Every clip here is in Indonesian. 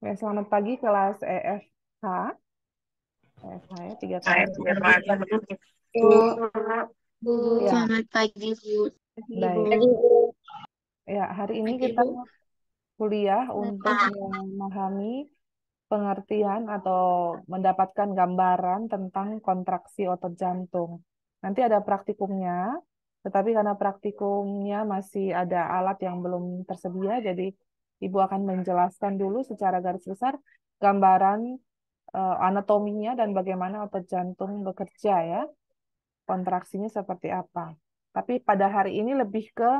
Ya, selamat pagi kelas EFH. EFH ya, 3 tahun. Bu, Ya, selamat pagi, Bu. baik. Pagi, Bu. Ya, hari ini Pagi, kita Bu. kuliah untuk memahami pengertian atau mendapatkan gambaran tentang kontraksi otot jantung. Nanti ada praktikumnya, tetapi karena praktikumnya masih ada alat yang belum tersedia, jadi Ibu akan menjelaskan dulu secara garis besar gambaran anatominya dan bagaimana otot jantung bekerja ya, kontraksinya seperti apa. Tapi pada hari ini lebih ke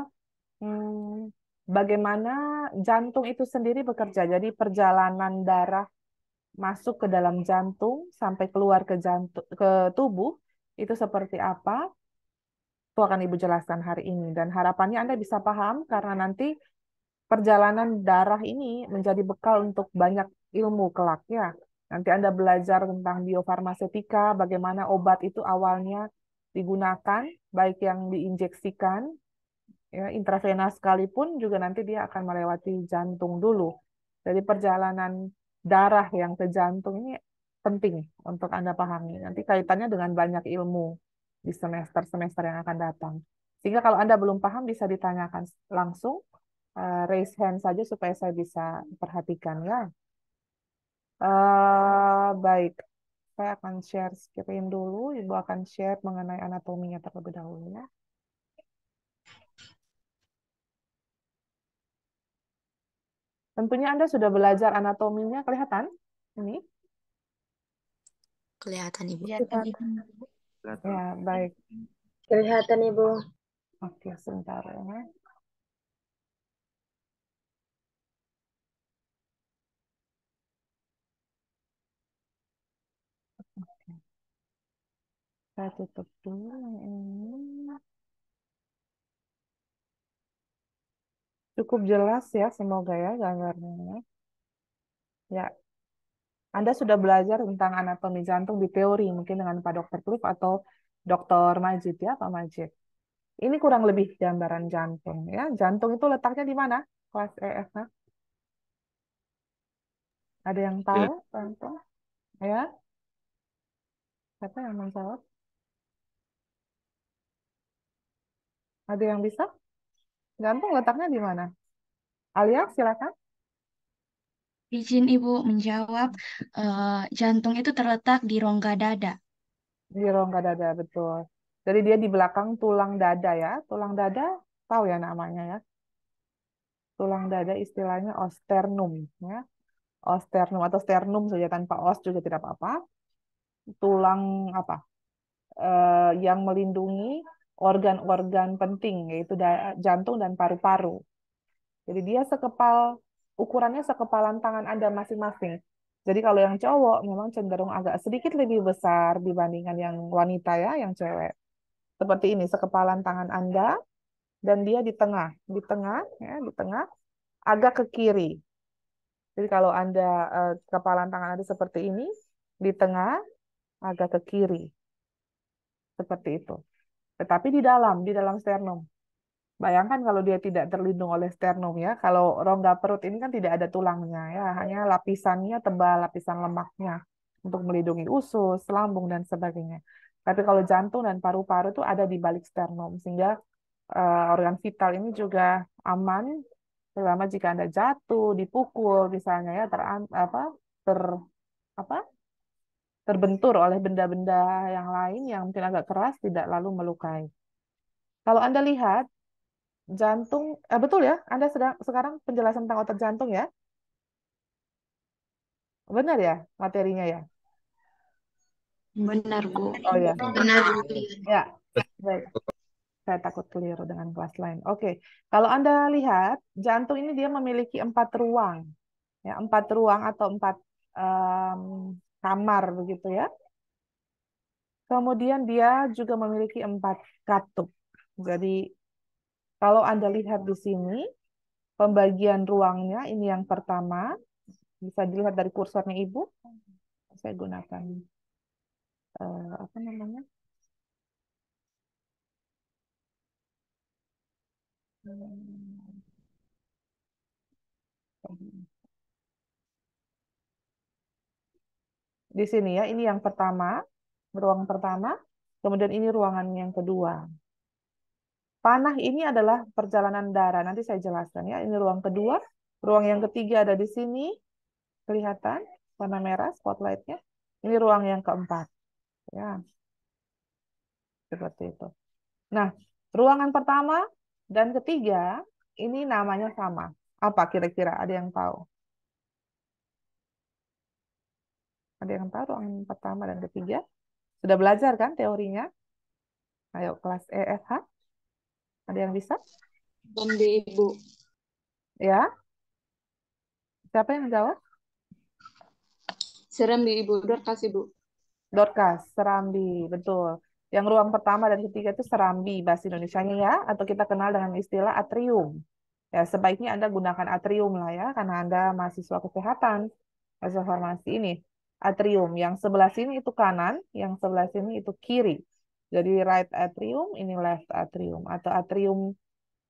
bagaimana jantung itu sendiri bekerja. Jadi perjalanan darah masuk ke dalam jantung sampai keluar ke jantung ke tubuh itu seperti apa? Itu akan Ibu jelaskan hari ini dan harapannya Anda bisa paham karena nanti perjalanan darah ini menjadi bekal untuk banyak ilmu kelak ya. Nanti Anda belajar tentang biofarmasetika, bagaimana obat itu awalnya digunakan, baik yang diinjeksikan, ya, intravena sekalipun juga nanti dia akan melewati jantung dulu. Jadi perjalanan darah yang ke jantung ini penting untuk Anda pahami. Nanti kaitannya dengan banyak ilmu di semester-semester yang akan datang. Sehingga kalau Anda belum paham bisa ditanyakan langsung, raise hand saja supaya saya bisa perhatikan ya. Baik, saya akan share screen dulu. Ibu akan share mengenai anatominya terlebih dahulu ya. Tentunya Anda sudah belajar anatominya, kelihatan? Ini? Kelihatan, Ibu. Ya, baik. Kelihatan, Ibu. Oke, sebentar ya. Saya tutup dulu yang ini. Cukup jelas ya, semoga ya gambarnya. Ya, Anda sudah belajar tentang anatomi jantung di teori, mungkin dengan Pak Dokter Cliff atau Dokter Majid ya, Pak Majid. Ini kurang lebih gambaran jantung ya. Jantung itu letaknya di mana? Kelas EF, nah? Ada yang tahu jantung? Ya, siapa yang menjawab? Ada yang bisa? Jantung letaknya di mana? Alia, silakan. Izin Ibu menjawab, jantung itu terletak di rongga dada. Di rongga dada, betul. Jadi dia di belakang tulang dada ya. Tulang dada, tahu ya namanya ya. Tulang dada istilahnya osternum ya. Osternum atau sternum saja tanpa os juga tidak apa-apa. Tulang apa? Yang melindungi organ-organ penting yaitu jantung dan paru-paru. Jadi dia ukurannya sekepalan tangan Anda masing-masing. Jadi kalau yang cowok memang cenderung agak sedikit lebih besar dibandingkan yang wanita ya, yang cewek. Seperti ini, sekepalan tangan Anda dan dia di tengah ya, di tengah agak ke kiri. Jadi kalau Anda kepalan tangan Anda seperti ini, di tengah agak ke kiri, seperti itu. Tetapi di dalam sternum. Bayangkan kalau dia tidak terlindung oleh sternum ya. Kalau rongga perut ini kan tidak ada tulangnya ya, hanya lapisannya tebal, lapisan lemaknya untuk melindungi usus, lambung dan sebagainya. Tapi kalau jantung dan paru-paru itu ada di balik sternum sehingga organ vital ini juga aman, terutama jika Anda jatuh, dipukul misalnya ya, ter apa terbentur oleh benda-benda yang lain yang mungkin agak keras tidak lalu melukai. Kalau Anda lihat jantung, betul ya, Anda sedang sekarang penjelasan tentang otot jantung ya, benar ya materinya ya. Benar, Bu. Oh ya, Benar, Bu. ya, baik. Saya takut keliru dengan kelas lain. Oke, kalau Anda lihat jantung ini dia memiliki 4 ruang, ya 4 ruang atau 4 kamar begitu ya. Kemudian dia juga memiliki 4 katup. Jadi kalau Anda lihat di sini pembagian ruangnya ini yang pertama bisa dilihat dari kursornya Ibu. Saya gunakan apa namanya? Hmm, Di sini ya, ini yang pertama, ruang pertama, kemudian ini ruangan yang kedua. Panah ini adalah perjalanan darah. Nanti saya jelaskan ya. Ini ruang kedua. Ruang yang ketiga ada di sini. Kelihatan warna merah spotlightnya. Ini ruang yang keempat. Ya, seperti itu. Nah, ruangan pertama dan ketiga ini namanya sama. Apa kira-kira? Ada yang tahu? Ada yang tahu ruangan pertama dan ketiga? Sudah belajar kan teorinya? Ayo kelas EFH. Ada yang bisa? Serambi, Ibu. Ya, siapa yang jawab? Serambi, Ibu. Dorcas, Ibu. Dorcas, Serambi, betul. Yang ruang pertama dan ketiga itu Serambi bahasa Indonesianya ya, atau kita kenal dengan istilah atrium. Ya, sebaiknya Anda gunakan atrium lah ya, karena Anda mahasiswa kesehatan, mahasiswa farmasi ini. Atrium, yang sebelah sini itu kanan, yang sebelah sini itu kiri. Jadi right atrium, ini left atrium. Atau atrium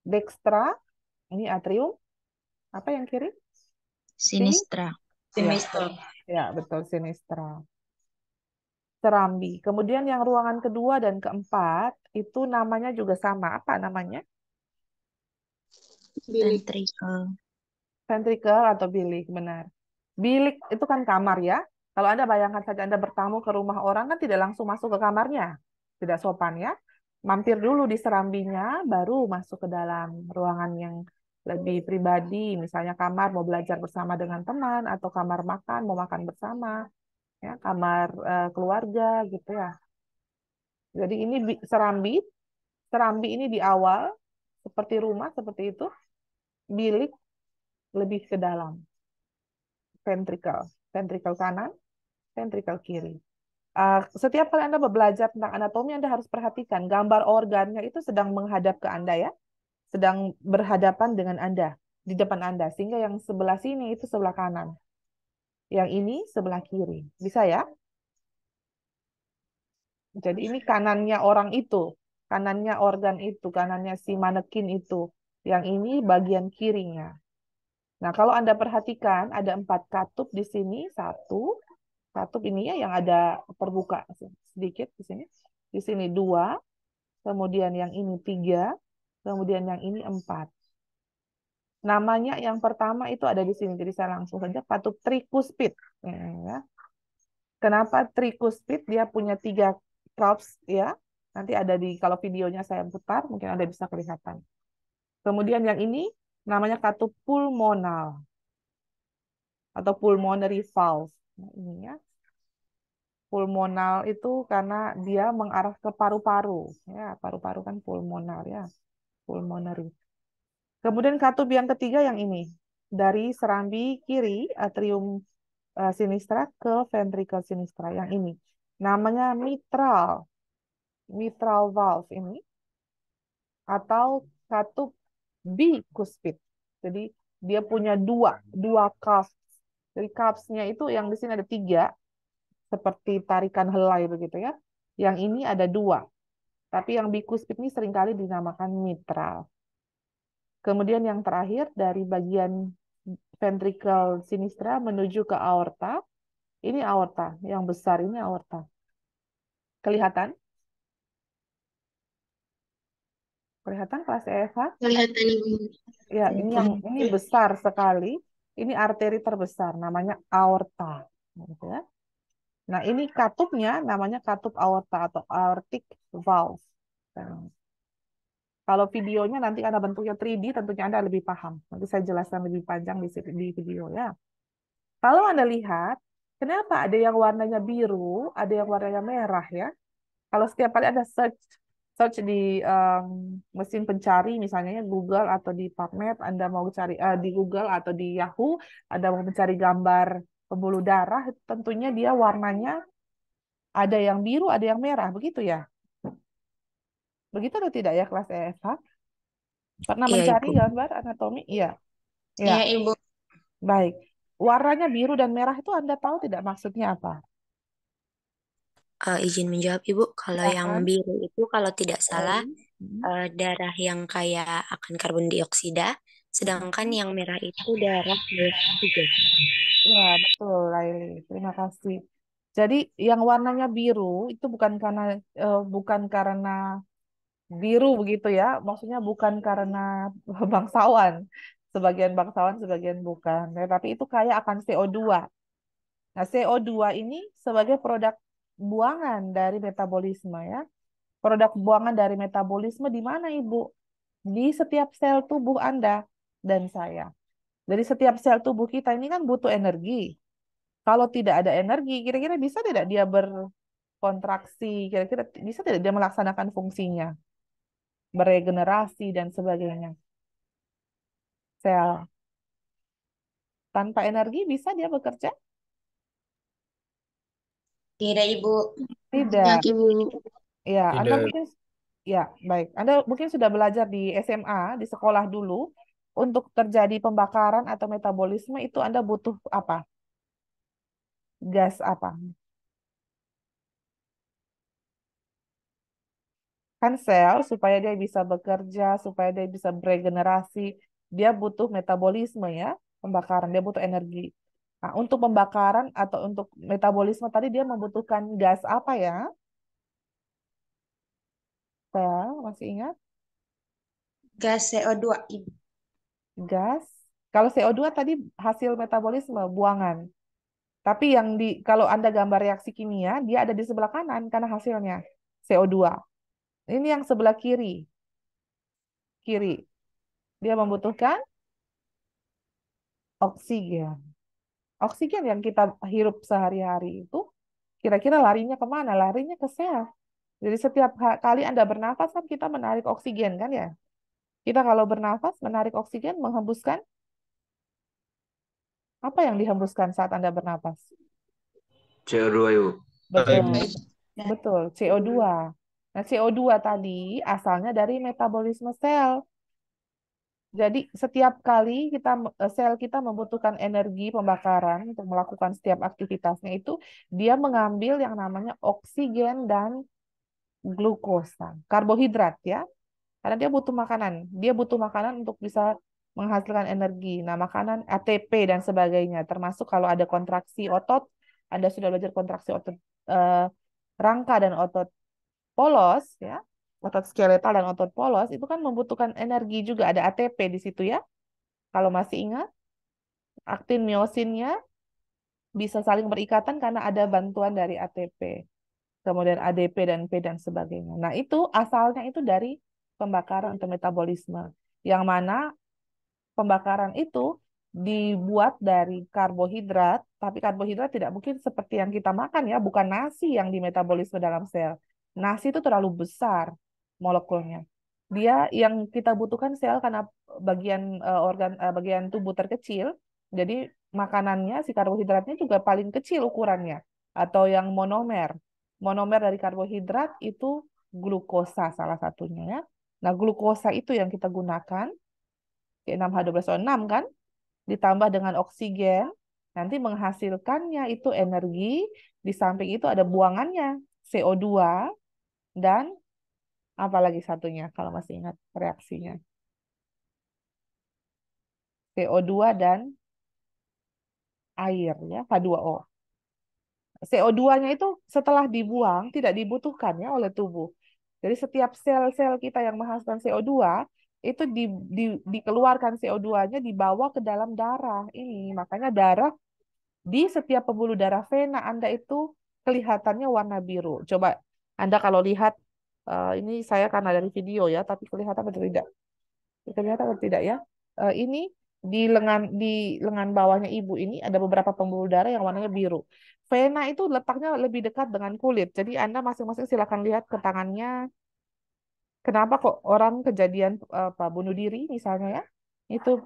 dextra, ini atrium, apa yang kiri? Sini? Sinistra. Ya, Semester. ya betul, sinistra. Serambi. Kemudian yang ruangan kedua dan keempat itu namanya juga sama. Apa namanya? Bilik. Ventricle. Ventricle atau bilik, benar. Bilik itu kan kamar ya. Kalau Anda bayangkan saja Anda bertamu ke rumah orang kan tidak langsung masuk ke kamarnya. Tidak sopan ya. Mampir dulu di serambinya, baru masuk ke dalam ruangan yang lebih pribadi. Misalnya kamar mau belajar bersama dengan teman, atau kamar makan mau makan bersama, ya, kamar keluarga gitu ya. Jadi ini serambi. Serambi ini di awal, seperti rumah, seperti itu. Bilik lebih ke dalam. Ventricle. Ventricle kanan, ventricle kiri. Setiap kali Anda belajar tentang anatomi, Anda harus perhatikan gambar organnya itu sedang menghadap ke Anda ya. Sedang berhadapan dengan Anda, di depan Anda. Sehingga yang sebelah sini itu sebelah kanan. Yang ini sebelah kiri. Bisa ya? Jadi ini kanannya orang itu. Kanannya organ itu. Kanannya si manekin itu. Yang ini bagian kirinya. Nah, kalau Anda perhatikan, ada 4 katup di sini. Katup ini ya yang ada terbuka sedikit di sini. Di sini 2, kemudian yang ini 3, kemudian yang ini 4. Namanya yang pertama itu ada di sini. Jadi saya langsung saja katup trikuspid. Ya. Kenapa trikuspid? Dia punya 3 valves ya. Nanti ada di kalau videonya saya putar, mungkin Anda bisa kelihatan. Kemudian yang ini namanya katup pulmonal atau pulmonary valve. Nah, ini ya. Pulmonal itu karena dia mengarah ke paru-paru. Ya, paru-paru kan pulmonal ya. Pulmonary. Kemudian katup yang ketiga yang ini. Dari serambi kiri, atrium sinistra ke ventricle sinistra yang ini. Namanya mitral. Mitral valve ini. Atau katup bikuspid. Jadi dia punya dua cuff. Jadi cuffs-nya itu yang di sini ada 3, seperti tarikan helai begitu ya. Yang ini ada 2, tapi yang bikuspid ini seringkali dinamakan mitral. Kemudian yang terakhir dari bagian ventricle sinistra menuju ke aorta. Ini aorta, yang besar ini aorta. Kelihatan? Kelihatan kelas EFH? Kelihatan, Ibu. Ya, ini besar sekali. Ini arteri terbesar, namanya aorta. Gitu ya. Nah, ini katupnya namanya katup aorta atau aortic valve. Nah, kalau videonya nanti karena bentuknya 3D, tentunya Anda lebih paham. Nanti saya jelaskan lebih panjang di video ya. Kalau Anda lihat, kenapa ada yang warnanya biru, ada yang warnanya merah ya? Kalau setiap kali Anda search search di mesin pencari, misalnya ya Google atau di PubMed, Anda mau cari di Google atau di Yahoo, Anda mau mencari gambar pembuluh darah, tentunya dia warnanya ada yang biru, ada yang merah, begitu ya? Begitu atau tidak ya kelas EFH? Pernah Iya, mencari Ibu. gambar anatomi? Iya. Iya, Iya, Ibu. baik. Warnanya biru dan merah itu Anda tahu tidak maksudnya apa? Izin menjawab, Ibu. Kalau yang Silakan. biru itu kalau tidak salah Hmm. darah yang kaya akan karbon dioksida, sedangkan yang merah itu darah kayak oksigen. Ya, betul, Laili. Terima kasih. Jadi yang warnanya biru itu bukan karena biru begitu ya. Maksudnya bukan karena bangsawan. Sebagian bangsawan, sebagian bukan. Ya, tapi itu kaya akan CO2. Nah, CO2 ini sebagai produk buangan dari metabolisme ya. Produk buangan dari metabolisme di mana, Ibu? Di setiap sel tubuh Anda dan saya. Jadi setiap sel tubuh kita ini kan butuh energi. Kalau tidak ada energi, kira-kira bisa tidak dia berkontraksi? Kira-kira bisa tidak dia melaksanakan fungsinya? Beregenerasi dan sebagainya. Sel tanpa energi bisa dia bekerja? Tidak, Ibu. Tidak. Ibu. Ya, Anda Tidak. mungkin ya, baik. Anda mungkin sudah belajar di SMA, di sekolah dulu, untuk terjadi pembakaran atau metabolisme itu Anda butuh apa? Gas apa? Kan sel supaya dia bisa bekerja, supaya dia bisa beregenerasi, dia butuh metabolisme ya, pembakaran, dia butuh energi. Nah, untuk pembakaran atau untuk metabolisme tadi dia membutuhkan gas apa ya? Sel, masih ingat? Gas CO2, Ibu. Gas. Kalau CO2 tadi hasil metabolisme, buangan. Tapi kalau Anda gambar reaksi kimia, dia ada di sebelah kanan karena hasilnya CO2. Ini yang sebelah kiri. Kiri. Dia membutuhkan oksigen. Oksigen yang kita hirup sehari-hari itu kira-kira larinya kemana? Larinya ke sel. Jadi setiap kali Anda bernafas kan kita menarik oksigen kan ya? Kita kalau bernafas menarik oksigen, menghembuskan, apa yang dihembuskan saat Anda bernafas? CO2 Ibu. Betul, Ibu. betul, CO2. Nah, CO2 tadi asalnya dari metabolisme sel. Jadi setiap kali sel kita membutuhkan energi pembakaran untuk melakukan setiap aktivitasnya itu dia mengambil yang namanya oksigen dan glukosa, karbohidrat ya. Karena dia butuh makanan. Dia butuh makanan untuk bisa menghasilkan energi. Nah, makanan ATP dan sebagainya termasuk kalau ada kontraksi otot, Anda sudah belajar kontraksi otot eh, rangka dan otot polos ya. Otot skeletal dan otot polos itu kan membutuhkan energi juga, ada ATP di situ ya. Kalau masih ingat, aktin miosinnya bisa saling berikatan karena ada bantuan dari ATP. Kemudian ADP dan P dan sebagainya. Nah, itu asalnya itu dari pembakaran atau metabolisme. Yang mana pembakaran itu dibuat dari karbohidrat, tapi karbohidrat tidak mungkin seperti yang kita makan ya, bukan nasi yang dimetabolisme dalam sel. Nasi itu terlalu besar molekulnya. Dia yang kita butuhkan sel karena bagian tubuh terkecil, jadi makanannya si karbohidratnya juga paling kecil ukurannya atau yang monomer. Monomer dari karbohidrat itu glukosa salah satunya ya. Nah, glukosa itu yang kita gunakan C6H12O6 kan, ditambah dengan oksigen, nanti menghasilkannya itu energi, di samping itu ada buangannya, CO2, dan apa lagi satunya, kalau masih ingat reaksinya. CO2 dan air, ya, H2O. CO2-nya itu setelah dibuang, tidak dibutuhkan ya oleh tubuh. Jadi setiap sel-sel kita yang menghasilkan CO2, itu dikeluarkan CO2-nya dibawa ke dalam darah ini. Makanya darah di setiap pembuluh darah vena Anda itu kelihatannya warna biru. Coba Anda kalau lihat, ini saya karena dari video ya, tapi kelihatan atau tidak? Kelihatan atau tidak ya? Ini di lengan bawahnya ibu ini ada beberapa pembuluh darah yang warnanya biru. Vena itu letaknya lebih dekat dengan kulit. Jadi Anda masing-masing silakan lihat ke tangannya. Kenapa kok orang kejadian bunuh diri misalnya ya, itu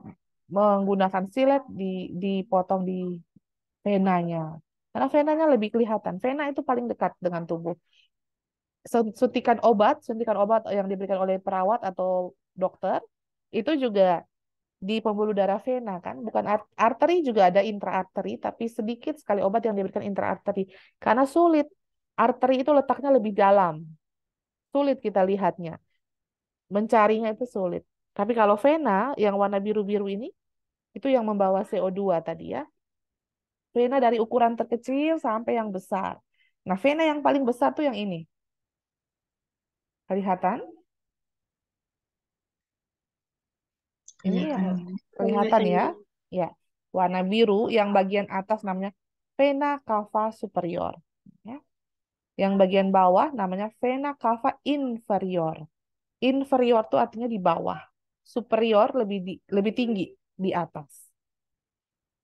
menggunakan silet dipotong di venanya. Karena venanya lebih kelihatan. Vena itu paling dekat dengan tubuh. Suntikan obat yang diberikan oleh perawat atau dokter, itu juga di pembuluh darah vena kan. Bukan arteri juga ada intraarteri, tapi sedikit sekali obat yang diberikan intraarteri. Karena sulit. Arteri itu letaknya lebih dalam. Sulit kita lihatnya. Mencarinya itu sulit. Tapi kalau vena yang warna biru-biru ini, itu yang membawa CO2 tadi ya. Vena dari ukuran terkecil sampai yang besar. Nah, vena yang paling besar tuh yang ini. Kelihatan? Ini yang kelihatan ya. Ya, warna biru yang bagian atas namanya vena cava superior. Ya. Yang bagian bawah namanya vena cava inferior. Inferior tuh artinya di bawah. Superior lebih tinggi di atas.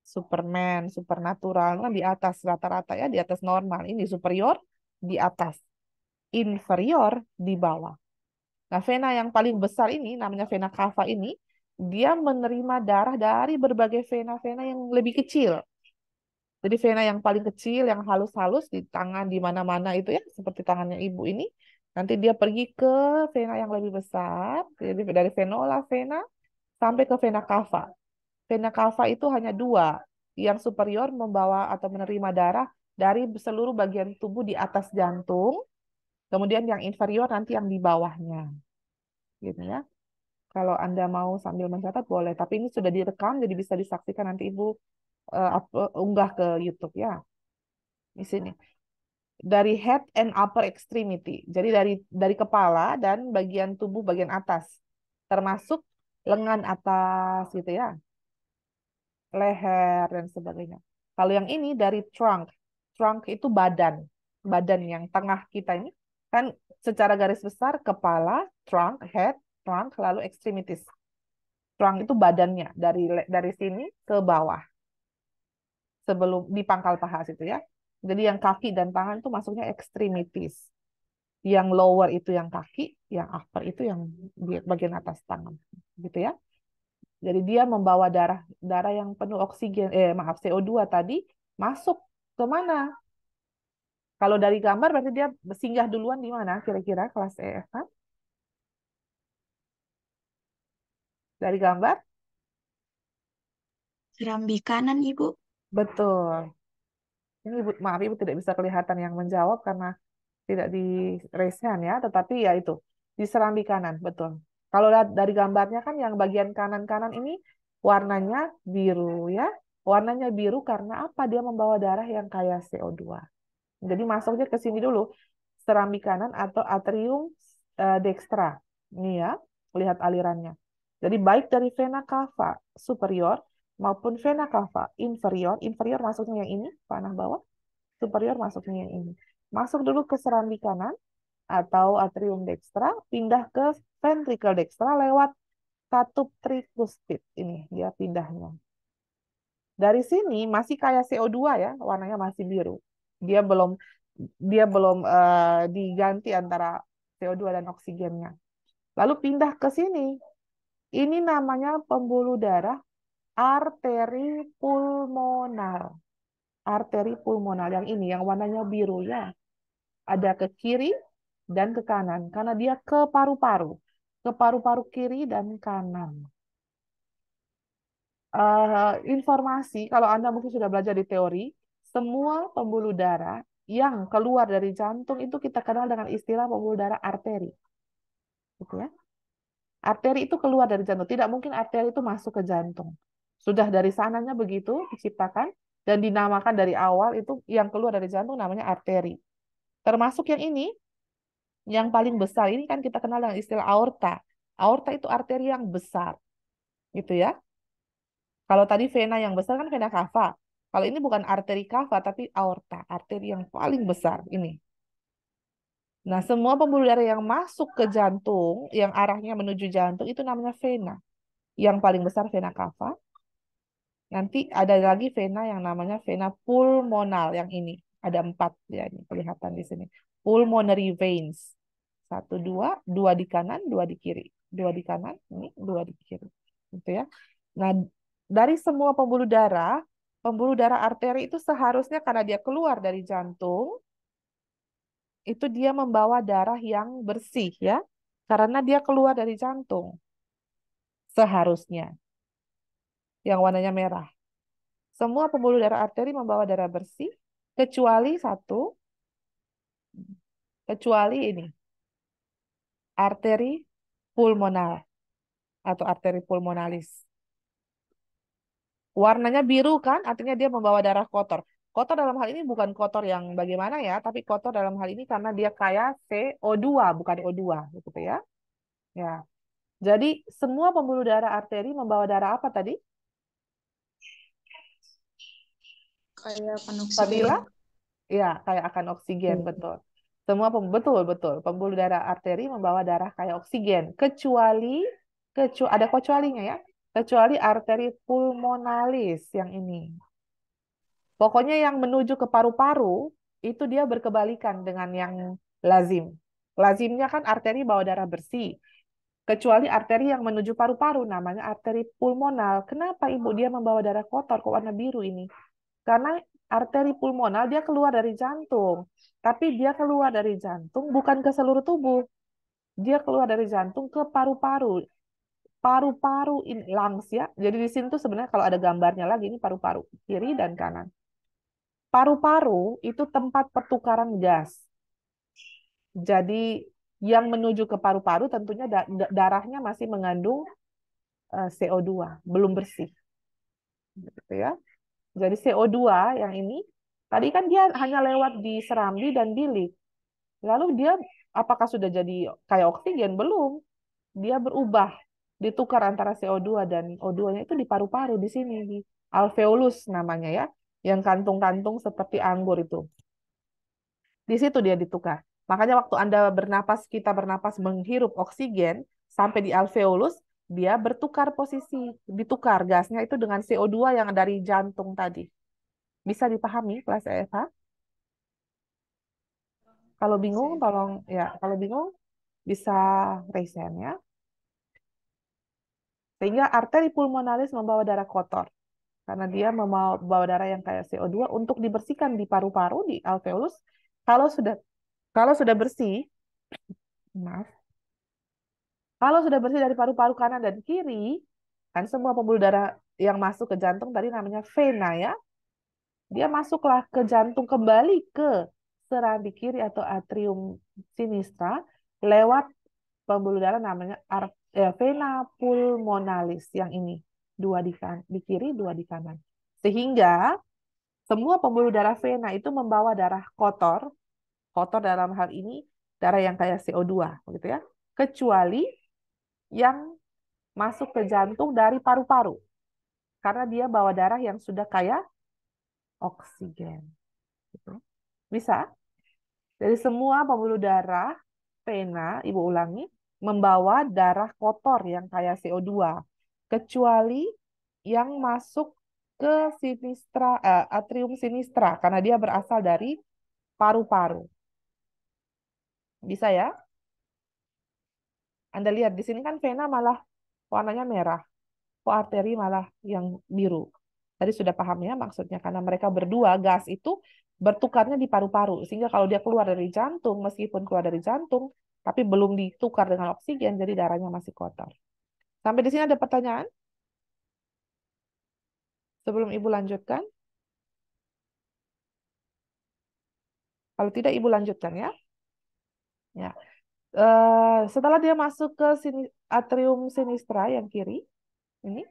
Superman, supernatural kan di atas rata-rata ya, di atas normal. Ini superior di atas, inferior di bawah. Nah, vena yang paling besar ini namanya vena cava ini, dia menerima darah dari berbagai vena-vena yang lebih kecil. Jadi vena yang paling kecil, yang halus-halus di tangan di mana-mana itu ya, seperti tangannya ibu ini, nanti dia pergi ke vena yang lebih besar, jadi dari venola vena sampai ke vena cava. Vena cava itu hanya dua, yang superior membawa atau menerima darah dari seluruh bagian tubuh di atas jantung, kemudian yang inferior nanti yang di bawahnya, gitu ya. Kalau Anda mau sambil mencatat boleh, tapi ini sudah direkam jadi bisa disaksikan nanti Ibu unggah ke YouTube ya. Di sini. Dari head and upper extremity. Jadi dari kepala dan bagian tubuh bagian atas. Termasuk lengan atas gitu ya. Leher dan sebagainya. Kalau yang ini dari trunk. Trunk itu badan. Badan yang tengah kita ini kan secara garis besar kepala, trunk, head, trunk, lalu extremities. Trunk itu badannya dari sini ke bawah sebelum di pangkal paha situ ya. Jadi yang kaki dan tangan itu masuknya extremities. Yang lower itu yang kaki, yang upper itu yang bagian atas tangan, gitu ya. Jadi dia membawa darah darah yang penuh oksigen, maaf CO2 tadi masuk ke mana? Kalau dari gambar berarti dia singgah duluan di mana? Kira-kira kelas EF kan? Dari gambar? Serambi kanan, Ibu. Betul. Ini ibu, maaf ibu tidak bisa kelihatan yang menjawab karena tidak di raise hand ya, tetapi ya itu di serambi kanan, betul. Kalau lihat dari gambarnya kan yang bagian kanan-kanan ini warnanya biru ya. Warnanya biru karena apa? Dia membawa darah yang kaya CO2. Jadi masuknya ke sini dulu, serambi kanan atau atrium dextra. Ini ya, lihat alirannya. Jadi baik dari vena cava superior maupun vena cava inferior, inferior masuknya yang ini, panah bawah, superior masuknya yang ini. Masuk dulu ke serambi kanan atau atrium dextra, pindah ke ventricle dextra lewat katup tricuspid. Ini dia pindahnya. Dari sini masih kayak CO2 ya, warnanya masih biru. Dia belum diganti antara CO2 dan oksigennya. Lalu pindah ke sini. Ini namanya pembuluh darah arteri pulmonal. Arteri pulmonal yang ini, yang warnanya biru ya. Ada ke kiri dan ke kanan, karena dia ke paru-paru. Ke paru-paru kiri dan kanan. Informasi, kalau Anda mungkin sudah belajar di teori, semua pembuluh darah yang keluar dari jantung itu kita kenal dengan istilah pembuluh darah arteri. Gitu ya. Arteri itu keluar dari jantung. Tidak mungkin arteri itu masuk ke jantung. Sudah dari sananya begitu diciptakan dan dinamakan dari awal itu yang keluar dari jantung namanya arteri. Termasuk yang ini, yang paling besar ini kan kita kenal dengan istilah aorta. Aorta itu arteri yang besar. Gitu ya. Kalau tadi vena yang besar kan vena cava. Kalau ini bukan arteri cava tapi aorta, arteri yang paling besar ini. Nah, semua pembuluh darah yang masuk ke jantung, yang arahnya menuju jantung itu namanya vena. Yang paling besar vena cava. Nanti ada lagi vena yang namanya vena pulmonal yang ini. Ada 4 ya, ini kelihatan di sini. Pulmonary veins. 1, 2, 2 di kanan, 2 di kiri. 2 di kanan, ini 2 di kiri. Gitu ya. Nah, dari semua pembuluh darah arteri itu seharusnya karena dia keluar dari jantung, itu dia membawa darah yang bersih ya. Karena dia keluar dari jantung. Seharusnya. Yang warnanya merah. Semua pembuluh darah arteri membawa darah bersih, kecuali satu, kecuali ini, arteri pulmonal atau arteri pulmonalis. Warnanya biru kan, artinya dia membawa darah kotor. Kotor dalam hal ini bukan kotor yang bagaimana ya, tapi kotor dalam hal ini karena dia kaya CO2, bukan O2, gitu ya. Ya. Jadi semua pembuluh darah arteri membawa darah apa tadi? Kayak kan oksigen. Fadila? Ya, kayak akan oksigen, betul. Semua betul betul. Pembuluh darah arteri membawa darah kayak oksigen, ada kecualinya ya. Kecuali arteri pulmonalis yang ini. Pokoknya yang menuju ke paru-paru itu dia berkebalikan dengan yang lazim. Lazimnya kan arteri bawa darah bersih. Kecuali arteri yang menuju paru-paru namanya arteri pulmonal. Kenapa Ibu dia membawa darah kotor kok warna biru ini? Karena arteri pulmonal dia keluar dari jantung. Tapi dia keluar dari jantung bukan ke seluruh tubuh. Dia keluar dari jantung ke paru-paru. Paru-paru ini lungs ya. Jadi di sini tuh sebenarnya kalau ada gambarnya lagi ini paru-paru kiri dan kanan. Paru-paru itu tempat pertukaran gas. Jadi yang menuju ke paru-paru tentunya darahnya masih mengandung CO2, belum bersih. Gitu ya. Jadi CO2 yang ini tadi kan dia hanya lewat di serambi dan bilik. Lalu dia apakah sudah jadi kayak oksigen? Belum. Dia berubah, ditukar antara CO2 dan O2-nya itu di paru-paru di sini di alveolus namanya ya, yang kantung-kantung seperti anggur itu. Di situ dia ditukar. Makanya waktu Anda bernapas, kita bernapas menghirup oksigen sampai di alveolus, dia bertukar posisi, ditukar gasnya itu dengan CO2 yang dari jantung tadi. Bisa dipahami kelas EFH? Kalau bingung, tolong ya. Kalau bingung, bisa raise hand ya. Sehingga arteri pulmonalis membawa darah kotor. Karena dia membawa darah yang kayak CO2 untuk dibersihkan di paru-paru, di alveolus. Kalau sudah kalau sudah bersih, maaf, kalau sudah bersih dari paru-paru kanan dan kiri, kan semua pembuluh darah yang masuk ke jantung tadi namanya vena ya. Dia masuklah ke jantung kembali ke serambi kiri atau atrium sinistra lewat pembuluh darah namanya vena pulmonalis yang ini. Dua di kiri, dua di kanan. Sehingga semua pembuluh darah vena itu membawa darah kotor, kotor dalam hal ini darah yang kayak CO2 begitu ya. Kecuali yang masuk ke jantung dari paru-paru. Karena dia bawa darah yang sudah kayak oksigen. Gitu. Bisa? Dari semua pembuluh darah, vena, Ibu ulangi, membawa darah kotor yang kayak CO2. Kecuali yang masuk ke sinistra, atrium sinistra, karena dia berasal dari paru-paru. Bisa ya? Anda lihat di sini kan vena malah warnanya merah. Kok arteri malah yang biru. Tadi sudah paham ya maksudnya, karena mereka berdua gas itu bertukarnya di paru-paru. Sehingga kalau dia keluar dari jantung, meskipun keluar dari jantung, tapi belum ditukar dengan oksigen, jadi darahnya masih kotor. Sampai di sini ada pertanyaan? Sebelum Ibu lanjutkan? Kalau tidak, Ibu lanjutkan ya. Ya. Setelah dia masuk ke atrium sinistra yang kiri, ini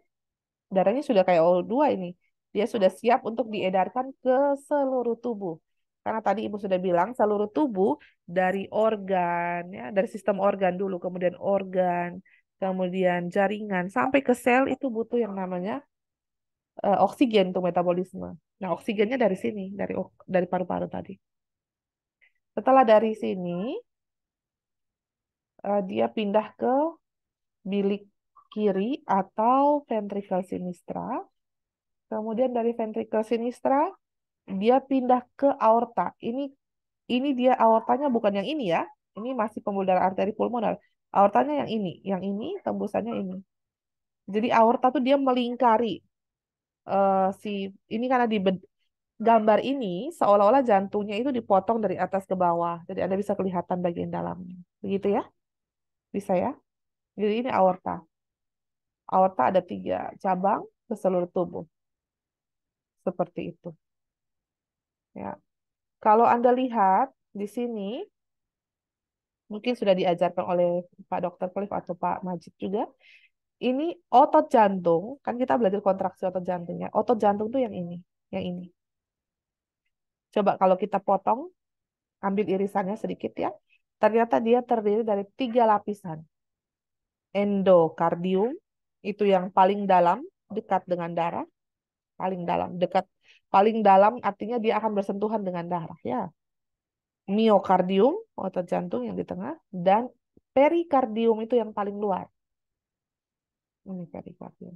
darahnya sudah kayak O2 ini. Dia sudah siap untuk diedarkan ke seluruh tubuh. Karena tadi Ibu sudah bilang seluruh tubuh dari organ ya, dari sistem organ dulu, kemudian organ, kemudian jaringan sampai ke sel itu butuh yang namanya oksigen untuk metabolisme. Nah, oksigennya dari sini, dari paru-paru tadi. Setelah dari sini dia pindah ke bilik kiri atau ventricle sinistra. Kemudian dari ventricle sinistra dia pindah ke aorta. Ini dia aortanya bukan yang ini ya. Ini masih pembuluh darah arteri pulmoner. Aortanya yang ini. Yang ini tembusannya ini. Jadi aorta tuh dia melingkari si ini karena di gambar ini seolah-olah jantungnya itu dipotong dari atas ke bawah. Jadi Anda bisa kelihatan bagian dalamnya. Begitu ya? Bisa ya? Jadi ini aorta. Aorta ada 3 cabang ke seluruh tubuh. Seperti itu. Ya. Kalau Anda lihat di sini, mungkin sudah diajarkan oleh Pak Dr. Cliff atau Pak Majid juga, Ini otot jantung, kan kita belajar kontraksi otot jantungnya. Otot jantung tuh yang ini, yang ini. Coba kalau kita potong, ambil irisannya sedikit ya. Ternyata dia terdiri dari 3 lapisan. Endokardium, itu yang paling dalam, dekat dengan darah. Paling dalam, dekat. Paling dalam artinya dia akan bersentuhan dengan darah ya. Miokardium, otot jantung yang di tengah. Dan perikardium itu yang paling luar. Ini perikardium.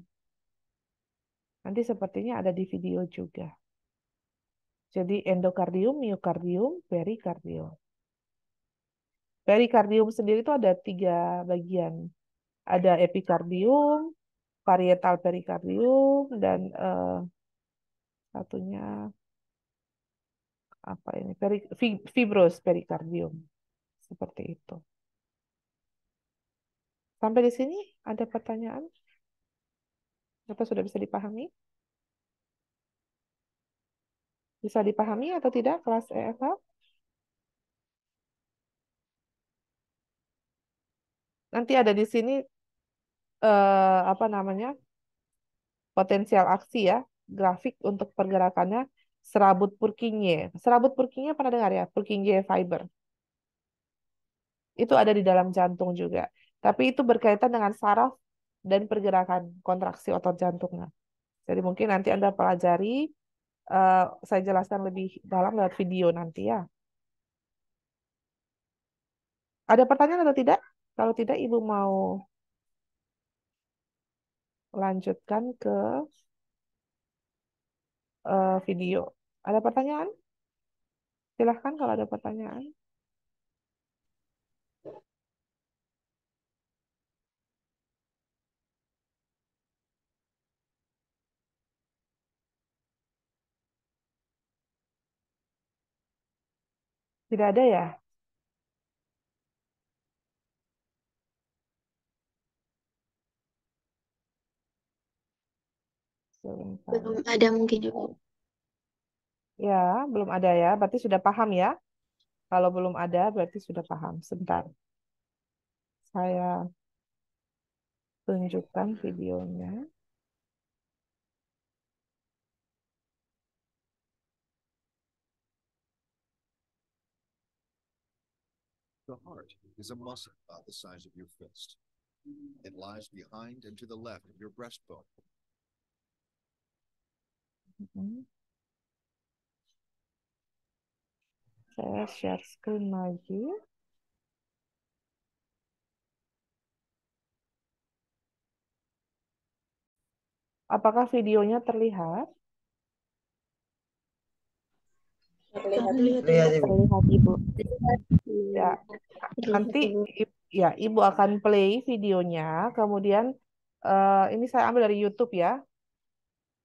Nanti sepertinya ada di video juga. Jadi endokardium, miokardium, perikardium. Perikardium sendiri itu ada 3 bagian. Ada epikardium, parietal perikardium, dan satunya apa ini? Fibros perikardium. Seperti itu. Sampai di sini ada pertanyaan? Apa sudah bisa dipahami? Bisa dipahami atau tidak kelas EFH? Nanti ada di sini apa namanya? Potensial aksi ya, grafik untuk pergerakannya serabut Purkinje. Serabut Purkinje pernah dengar ya? Purkinje fiber. Itu ada di dalam jantung juga. Tapi itu berkaitan dengan saraf dan pergerakan kontraksi otot jantungnya. Jadi mungkin nanti Anda pelajari, saya jelaskan lebih dalam lewat video nanti ya. Ada pertanyaan atau tidak? Kalau tidak, Ibu mau lanjutkan ke video. Ada pertanyaan? Silahkan kalau ada pertanyaan. Tidak ada ya? Sebentar. Belum ada mungkin Ibu. Ya, belum ada ya. Berarti sudah paham ya? Kalau belum ada, berarti sudah paham. Sebentar. Saya tunjukkan videonya. The heart is a muscle about the size of your fist. It lies behind and to the left of your breastbone. Saya share screen lagi. Apakah videonya terlihat? Terlihat Terlihat, Ibu. Ya, nanti Ibu. ya Ibu akan play videonya. Kemudian ini saya ambil dari YouTube ya,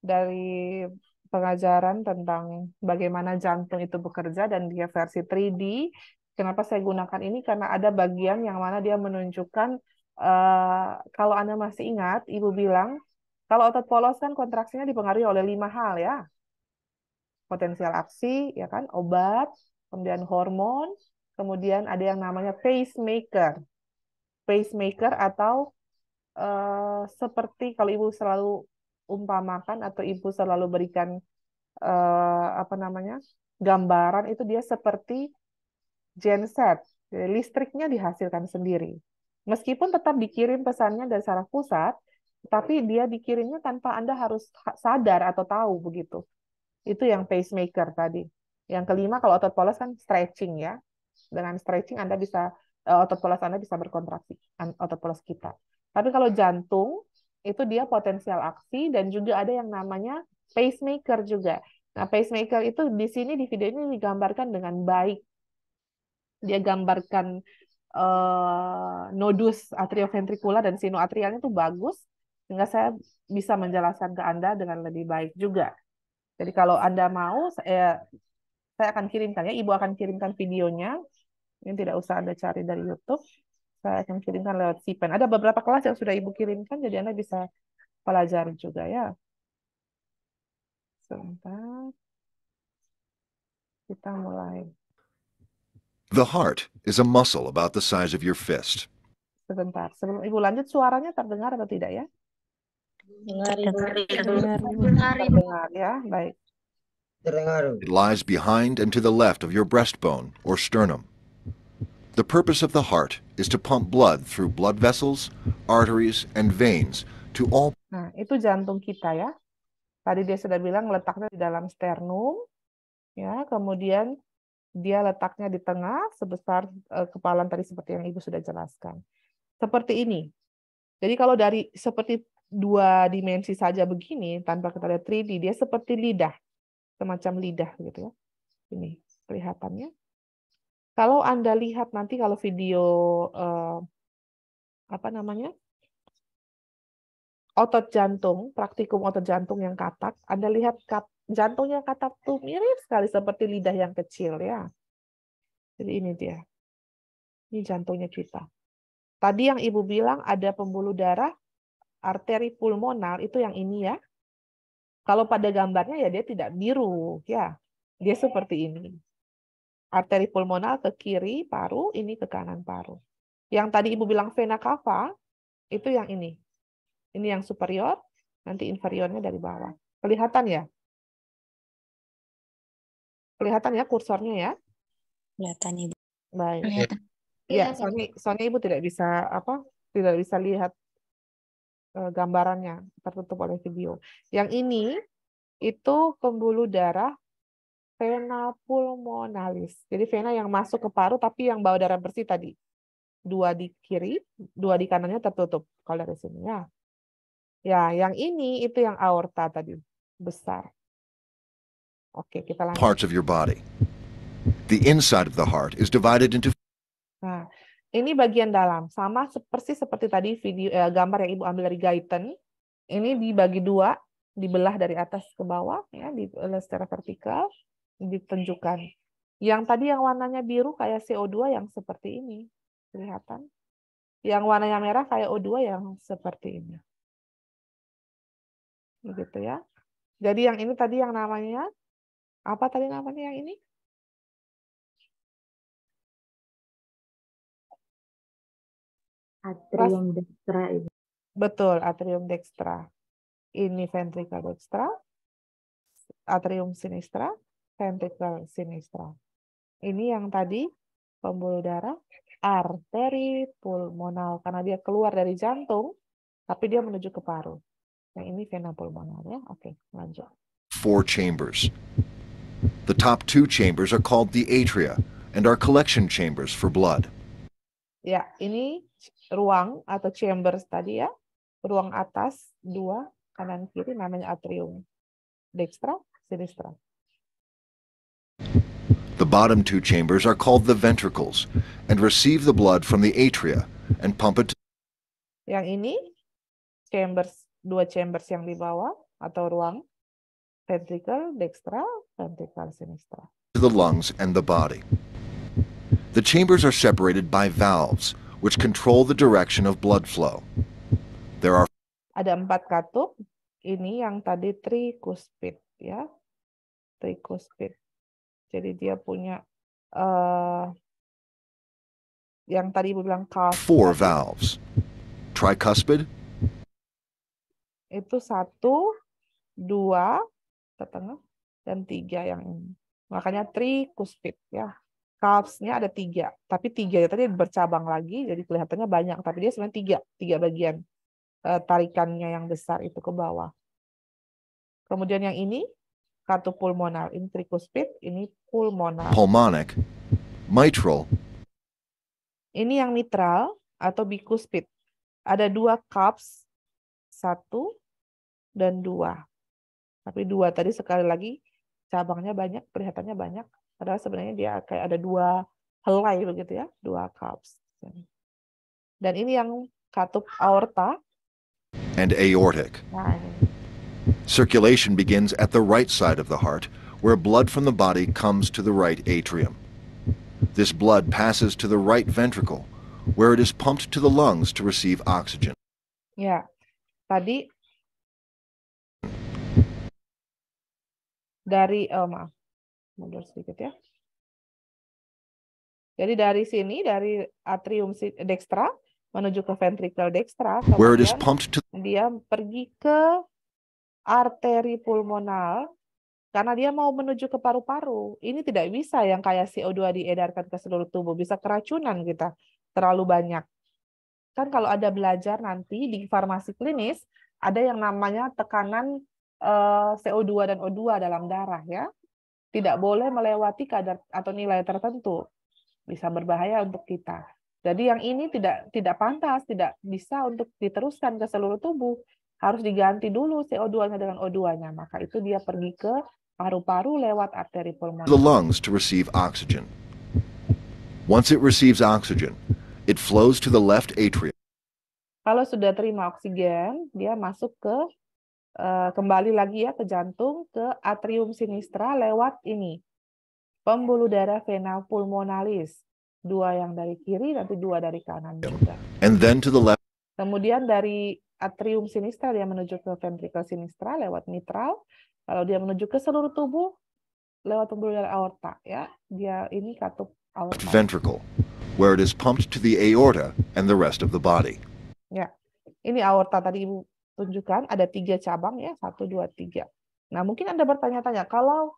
dari pengajaran tentang bagaimana jantung itu bekerja dan dia versi 3D. Kenapa saya gunakan ini? Karena ada bagian yang mana dia menunjukkan, kalau Anda masih ingat, Ibu bilang kalau otot polos kan kontraksinya dipengaruhi oleh 5 hal ya. Potensial aksi, ya kan, obat, kemudian hormon, kemudian ada yang namanya pacemaker. Pacemaker atau seperti kalau Ibu selalu umpamakan atau Ibu selalu berikan apa namanya, gambaran, itu dia seperti genset. Jadi listriknya dihasilkan sendiri. Meskipun tetap dikirim pesannya dari saraf pusat, tapi dia dikirimnya tanpa Anda harus sadar atau tahu begitu. Itu yang pacemaker tadi. Yang kelima, kalau otot polos kan stretching ya. Dengan stretching Anda bisa, otot polos Anda bisa berkontraksi, otot polos kita. Tapi kalau jantung, itu dia potensial aksi dan juga ada yang namanya pacemaker juga. Nah, pacemaker itu di sini di video ini digambarkan dengan baik. Dia gambarkan nodus atrioventrikular dan sinoatrialnya itu bagus, sehingga saya bisa menjelaskan ke Anda dengan lebih baik juga. Jadi kalau Anda mau, saya akan kirimkan ya, Ibu akan kirimkan videonya. Ini tidak usah Anda cari dari YouTube. Saya akan kirimkan lewat Sipen. Ada beberapa kelas yang sudah Ibu kirimkan, jadi Anda bisa pelajari juga ya. Sebentar. Kita mulai. The heart is a muscle about the size of your fist. Sebentar. Sebelum Ibu lanjut, suaranya terdengar atau tidak ya? Dengar Ibu. Terdengar, Bu. Terdengar ya. Baik. It lies behind and to the left of your breastbone or sternum. The purpose of the heart is to pump blood through blood vessels, arteries, and veins to all Nah, itu jantung kita ya. Tadi dia sudah bilang letaknya di dalam sternum, ya. Kemudian dia letaknya di tengah sebesar kepalan tadi seperti yang Ibu sudah jelaskan. Seperti ini. Jadi kalau dari seperti 2 dimensi saja begini, tanpa kita lihat 3D, dia seperti lidah. Semacam lidah gitu ya. Ini kelihatannya. Kalau Anda lihat nanti kalau video apa namanya? Otot jantung, praktikum otot jantung yang katak, Anda lihat jantungnya katak tuh mirip sekali seperti lidah yang kecil ya. Jadi ini dia. Ini jantungnya kita. Tadi yang Ibu bilang ada pembuluh darah arteri pulmonal itu yang ini ya. Kalau pada gambarnya ya dia tidak biru ya. Dia seperti ini. Arteri pulmonal ke kiri paru, ini ke kanan paru. Yang tadi Ibu bilang vena cava, itu yang ini. Ini yang superior, nanti inferiornya dari bawah. Kelihatan ya? Kelihatan ya kursornya ya? Kelihatan, Ibu. Baik. Kelihatan. Ya, soalnya Ibu tidak bisa lihat gambarannya, tertutup oleh video. Yang ini itu pembuluh darah vena pulmonalis. Jadi vena yang masuk ke paru tapi yang bawa darah bersih tadi. 2 di kiri, 2 di kanannya tertutup. Kalau dari sini ya. Ya, yang ini itu yang aorta tadi, besar. Oke, kita lanjut. parts of your body. The inside of the heart is divided into Nah, ini bagian dalam, sama persis seperti tadi video gambar yang Ibu ambil dari Guyton. Ini dibagi 2, dibelah dari atas ke bawah, ya, secara vertikal, ditunjukkan. Yang tadi yang warnanya biru kayak CO2 yang seperti ini, kelihatan. Yang warnanya merah kayak O2 yang seperti ini. Begitu ya. Jadi yang ini tadi yang namanya, apa tadi namanya yang ini? Atrium dextra, Ibu. Betul, atrium dextra. Ini ventricle dextra, atrium sinistra, ventricle sinistra. Ini yang tadi pembuluh darah arteri pulmonal karena dia keluar dari jantung tapi dia menuju ke paru. Yang ini vena pulmonal ya. Oke, lanjut. 4 chambers. The top 2 chambers are called the atria and are collection chambers for blood. Ya, ini ruang atau chambers tadi ya. Ruang atas 2 kanan kiri namanya atrium dextra, sinistra. The bottom 2 chambers are called the ventricles and receive the blood from the atria and pump it Yang ini chambers, 2 chambers yang di bawah atau ruang ventricle dextra, ventricle sinistra. to the lungs and the body. The chambers are separated by valves, which control the direction of blood flow. There are Ada 4 katup. Ini yang tadi tricuspid ya. Tricuspid. Jadi dia punya yang tadi Ibu bilang 4 valves. Tricuspid, itu 1, 2 ke tengah dan 3 yang ini. Makanya tricuspid ya. Valves-nya ada 3, tapi 3 tadi bercabang lagi jadi kelihatannya banyak, tapi dia sebenarnya 3 bagian. Tarikannya yang besar itu ke bawah. Kemudian yang ini katup pulmonal, ini tricuspid, ini pulmonal. pulmonic, mitral, Ini yang mitral atau bicuspid. Ada 2 cups, 1 dan 2. Tapi 2 tadi sekali lagi cabangnya banyak, kelihatannya banyak. Padahal sebenarnya dia kayak ada 2 helai begitu ya, 2 cups. Dan ini yang katup aorta. and aortic. Nah, ini. Circulation begins at the right side of the heart, where blood from the body comes to the right atrium. This blood passes to the right ventricle, where it is pumped to the lungs to receive oxygen. Ya, tadi dari maaf, mundur sedikit ya. Jadi dari sini, dari atrium dextra, menuju ke ventricle dextra, where it is kemudian pumped to dia pergi ke arteri pulmonal karena dia mau menuju ke paru-paru. Ini tidak bisa yang kayak CO2 diedarkan ke seluruh tubuh, bisa keracunan kita terlalu banyak. Kan kalau ada belajar nanti di farmasi klinis, ada yang namanya tekanan CO2 dan O2 dalam darah ya. Tidak boleh melewati kadar atau nilai tertentu. Bisa berbahaya untuk kita. Jadi yang ini tidak pantas, tidak bisa untuk diteruskan ke seluruh tubuh. Harus diganti dulu CO2-nya dengan O2-nya. Maka itu dia pergi ke paru-paru lewat arteri the pulmonar. lungs to receive oxygen. Once it receives oxygen, it flows to the left atrium. Kalau sudah terima oksigen, dia masuk ke kembali lagi ya ke jantung, ke atrium sinistra lewat ini. Pembuluh darah vena pulmonalis. 2 yang dari kiri, nanti 2 dari kanan juga. And then to the left Kemudian dari atrium sinistra dia menuju ke ventricle sinistra lewat mitral. Kalau dia menuju ke seluruh tubuh lewat pembuluh darah aorta ya. Dia ini katup aorta. ventricle, where it is pumped to the aorta and the rest of the body. Ya. Ini aorta tadi Ibu tunjukkan ada 3 cabang ya, 1 2 3. Nah, mungkin Anda bertanya-tanya kalau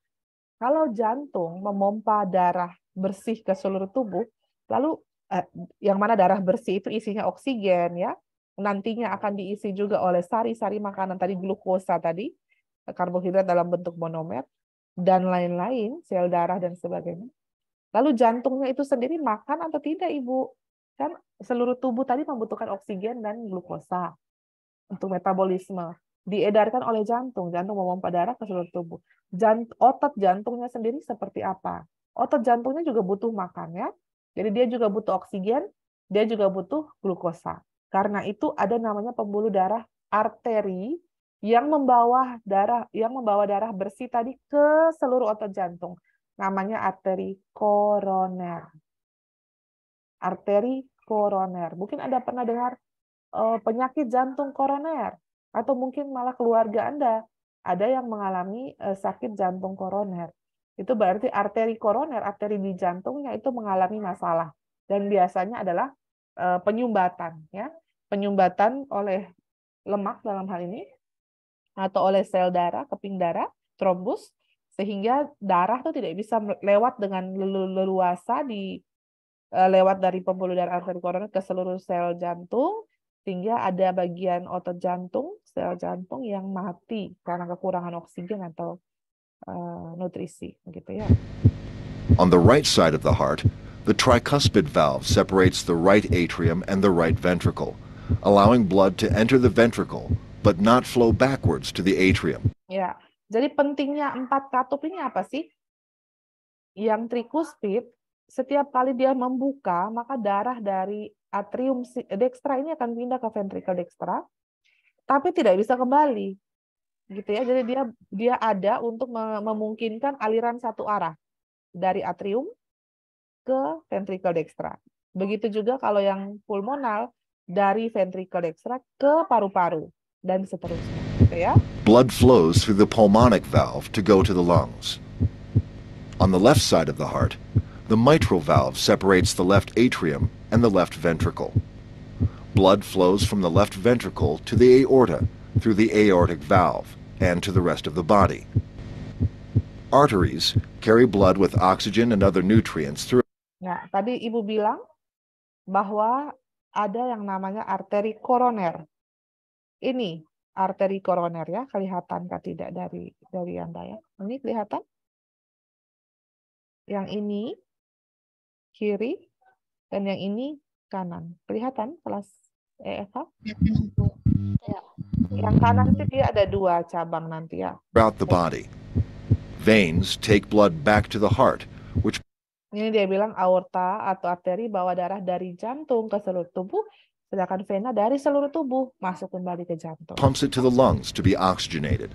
jantung memompa darah bersih ke seluruh tubuh, lalu yang mana darah bersih itu isinya oksigen ya, nantinya akan diisi juga oleh sari-sari makanan tadi, glukosa tadi, karbohidrat dalam bentuk monomer, dan lain-lain, sel darah dan sebagainya. Lalu jantungnya itu sendiri makan atau tidak, Ibu? Kan seluruh tubuh tadi membutuhkan oksigen dan glukosa untuk metabolisme. Diedarkan oleh jantung memompa darah ke seluruh tubuh. Otot jantungnya sendiri seperti apa? Otot jantungnya juga butuh makan ya. Jadi dia juga butuh oksigen, dia juga butuh glukosa. Karena itu ada namanya pembuluh darah arteri yang membawa darah bersih tadi ke seluruh otot jantung. Namanya arteri koroner. Arteri koroner. Mungkin Anda pernah dengar penyakit jantung koroner, atau mungkin malah keluarga Anda ada yang mengalami sakit jantung koroner. Itu berarti arteri koroner, arteri di jantungnya itu mengalami masalah, dan biasanya adalah penyumbatan ya, penyumbatan oleh lemak dalam hal ini atau oleh sel darah, keping darah, trombus, sehingga darah itu tidak bisa lewat dengan leluasa lewat dari pembuluh darah arteri koroner ke seluruh sel jantung, sehingga ada bagian otot jantung, sel jantung yang mati karena kekurangan oksigen atau nutrisi, gitu ya. On the right side of the heart, the tricuspid valve separates the right atrium and the right ventricle, allowing blood to enter the ventricle but not flow backwards to the atrium. Ya, jadi pentingnya 4 katup ini apa sih? Yang trikuspid, setiap kali dia membuka, maka darah dari atrium dextra ini akan pindah ke ventricle dextra, tapi tidak bisa kembali, gitu ya. Jadi dia ada untuk memungkinkan aliran satu arah dari atrium ke ventricle dextra. Begitu juga kalau yang pulmonal dari ventricle dextra ke paru-paru dan seterusnya, gitu ya. Blood flows through the pulmonic valve to go to the lungs. On the left side of the heart, the mitral valve separates the left atrium and the left ventricle. Blood flows from the left ventricle to the aorta through the aortic valve and to the rest of the body. Arteries carry blood with oxygen and other nutrients through. Nah, tadi Ibu bilang bahwa ada yang namanya arteri koroner. Ini arteri koroner ya, kelihatankah tidak dari Anda ya? Ini kelihatan? Yang ini kiri dan yang ini kanan. Kelihatan kelas Eva? Yang kanan itu dia ada 2 cabang nanti ya. Throughout the body. Veins take blood back to the heart, which Ini dia bilang aorta atau arteri bawa darah dari jantung ke seluruh tubuh, sedangkan vena dari seluruh tubuh masuk kembali ke jantung. pumps it to the lungs to be oxygenated.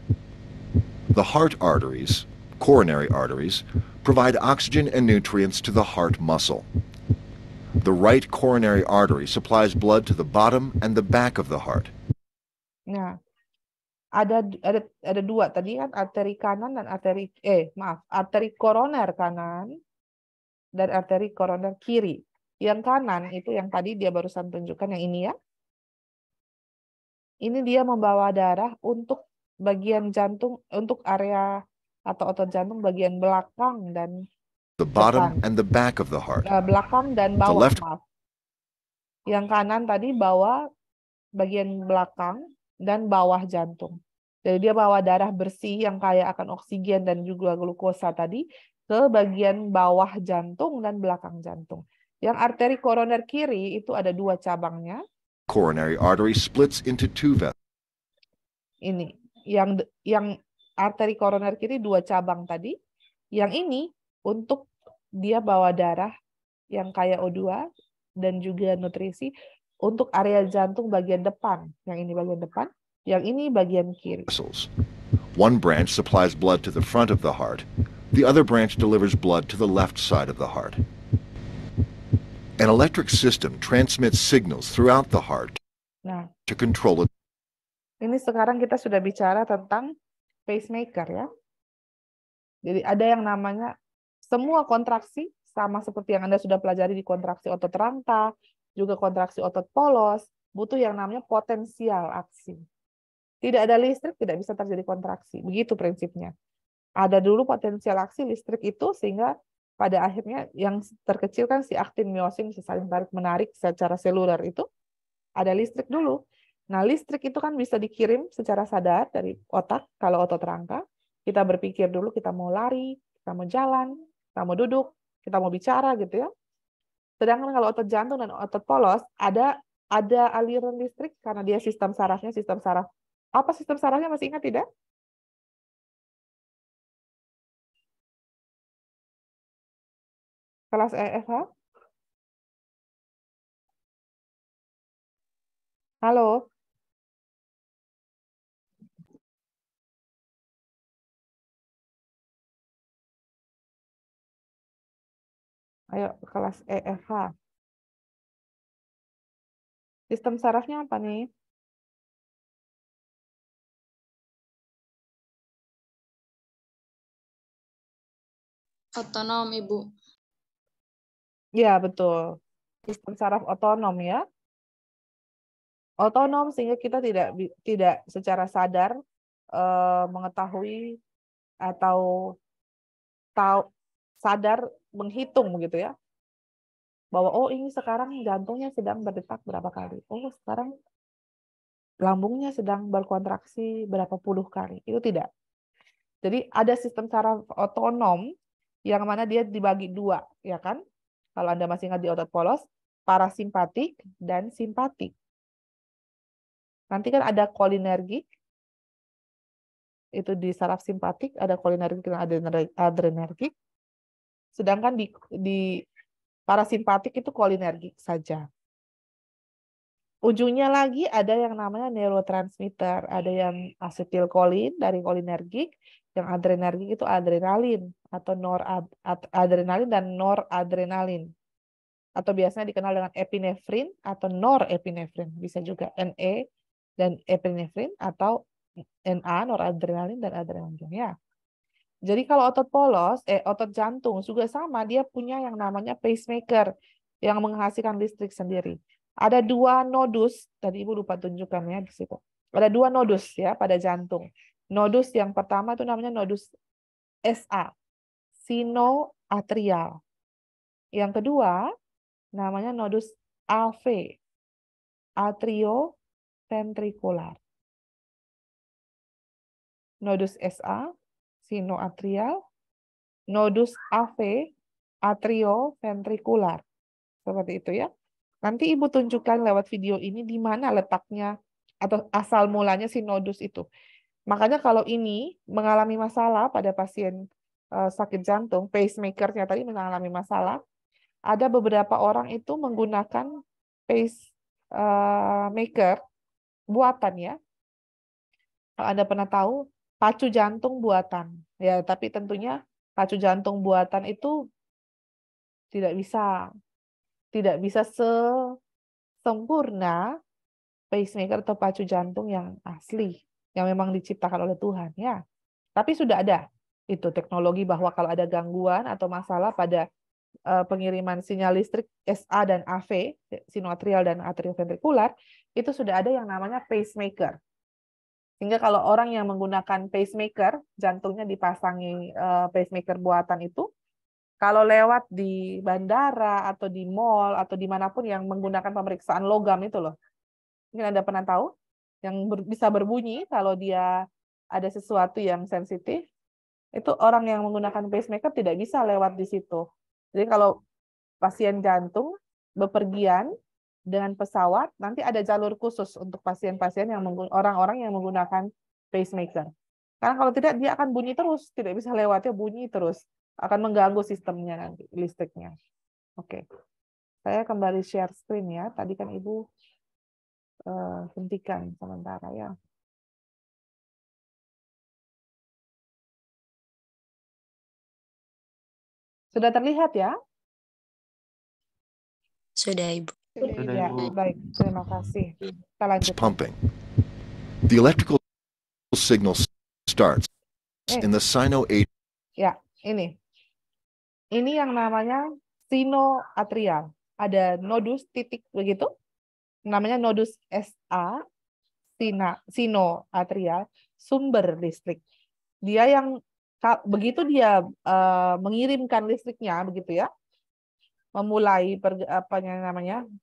The heart arteries, coronary arteries, provide oxygen and nutrients to the heart muscle. The right coronary artery supplies blood to the bottom and the back of the heart. Nah, ada 2 tadi kan, arteri kanan dan arteri koroner kanan dan arteri koroner kiri. Yang kanan itu yang tadi dia barusan tunjukkan, yang ini ya. Ini dia membawa darah untuk bagian jantung, untuk area atau otot jantung bagian belakang dan the bottom depan. and the back of the heart. Belakang dan The bawah, left maaf. Yang kanan tadi bawa bagian belakang dan bawah jantung. Jadi dia bawa darah bersih yang kaya akan oksigen dan juga glukosa tadi ke bagian bawah jantung dan belakang jantung. Yang arteri koroner kiri itu ada 2 cabangnya. coronary artery splits into 2 vessels. Ini yang arteri koroner kiri 2 cabang tadi. Yang ini untuk dia bawa darah yang kaya O2 dan juga nutrisi untuk area jantung bagian depan. Yang ini bagian depan, yang ini bagian kiri. One branch supplies blood to the front of the heart. The other branch delivers blood to the left side of the heart. An electric system transmits signals throughout the heart Nah, to control it. ini sekarang kita sudah bicara tentang pacemaker ya. Jadi ada yang namanya semua kontraksi, sama seperti yang Anda sudah pelajari di kontraksi otot rangka, juga kontraksi otot polos, butuh yang namanya potensial aksi. Tidak ada listrik, tidak bisa terjadi kontraksi. Begitu prinsipnya. Ada dulu potensial aksi listrik itu, sehingga pada akhirnya yang terkecil kan si aktin miosin, si saling tarik-menarik secara seluler itu, ada listrik dulu. Nah, listrik itu kan bisa dikirim secara sadar dari otak, kalau otot rangka. Kita berpikir dulu, kita mau lari, kita mau jalan, kita mau duduk, kita mau bicara gitu ya. Sedangkan kalau otot jantung dan otot polos, ada aliran listrik karena dia sistem sarafnya, sistem saraf. Apa sistem sarafnya, masih ingat tidak? Kelas EFH? Halo? Ayo, kelas EFH. Sistem sarafnya apa nih? Otonom, Ibu. Ya, betul. Sistem saraf otonom ya. Otonom sehingga kita tidak secara sadar mengetahui atau sadar menghitung begitu ya. Bahwa oh ini sekarang jantungnya sedang berdetak berapa kali. Oh sekarang lambungnya sedang berkontraksi berapa puluh kali. Itu tidak. Jadi ada sistem saraf otonom yang mana dia dibagi 2, ya kan? Kalau Anda masih ingat di otot polos, parasimpatik dan simpatik. Nanti kan ada kolinergik, itu di saraf simpatik, ada kolinergik dan adrenergik. Sedangkan di parasimpatik itu kolinergik saja. Ujungnya lagi ada yang namanya neurotransmitter, ada yang asetilkolin dari kolinergik, yang adrenergik itu adrenalin atau noradrenalin dan noradrenalin. Atau biasanya dikenal dengan epinefrin atau norepinefrin, bisa juga NE dan epinefrin atau NA, noradrenalin dan adrenalin ya. Jadi kalau otot polos, otot jantung juga sama, dia punya yang namanya pacemaker yang menghasilkan listrik sendiri. Ada 2 nodus, tadi Ibu lupa tunjukkan ya di situ. Ada 2 nodus ya pada jantung. Nodus yang pertama itu namanya nodus SA, sinoatrial. Yang kedua namanya nodus AV, atrioventrikular. Nodus SA, sinoatrial, nodus AV, atrioventrikular. Seperti itu ya. Nanti Ibu tunjukkan lewat video ini di mana letaknya atau asal mulanya si nodus itu. Makanya kalau ini mengalami masalah pada pasien sakit jantung, pacemaker-nya tadi mengalami masalah, ada beberapa orang itu menggunakan pacemaker buatan ya. Kalau Anda pernah tahu, pacu jantung buatan. Ya, tapi tentunya pacu jantung buatan itu tidak bisa sempurna pacemaker atau pacu jantung yang asli, yang memang diciptakan oleh Tuhan ya. Tapi sudah ada itu teknologi bahwa kalau ada gangguan atau masalah pada pengiriman sinyal listrik SA dan AV, sinoatrial dan atrioventrikular, itu sudah ada yang namanya pacemaker. Sehingga kalau orang yang menggunakan pacemaker, jantungnya dipasangi pacemaker buatan itu, kalau lewat di bandara atau di mall atau dimanapun yang menggunakan pemeriksaan logam itu loh, mungkin Anda pernah tahu, yang bisa berbunyi kalau dia ada sesuatu yang sensitif, itu orang yang menggunakan pacemaker tidak bisa lewat di situ. Jadi kalau pasien jantung bepergian dengan pesawat, nanti ada jalur khusus untuk pasien-pasien yang orang-orang yang menggunakan pacemaker. Karena kalau tidak, dia akan bunyi terus, tidak bisa lewatnya, bunyi terus. Akan mengganggu sistemnya nanti, listriknya. Oke. Saya kembali share screen ya. Tadi kan Ibu hentikan sementara ya. Sudah terlihat ya? Sudah, Ibu. Sudah, Ya, Ibu. baik. Terima kasih. Kita lanjut. Pumping. The electrical signal starts in the sinoatrial. Ya, ini. Ini yang namanya sinoatrial. Ada nodus titik begitu. Namanya nodus SA, sinoatrial, sumber listrik. Dia yang begitu dia mengirimkan listriknya begitu ya. Memulai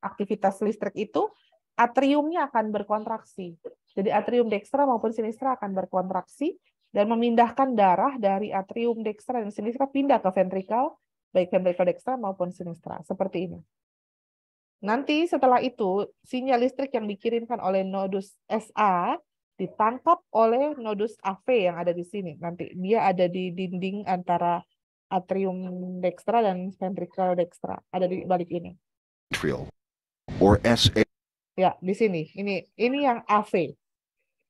aktivitas listrik itu, atriumnya akan berkontraksi. Jadi atrium dekstra maupun sinistra akan berkontraksi dan memindahkan darah dari atrium dekstra dan sinistra pindah ke ventrikal, baik ventrikal dekstra maupun sinistra. Seperti ini. Nanti setelah itu, sinyal listrik yang dikirimkan oleh nodus SA ditangkap oleh nodus AV yang ada di sini. Nanti dia ada di dinding antara atrium dekstra dan ventrikal dekstra. Ada di balik ini. Or SA. Ya, di sini. Ini yang AV.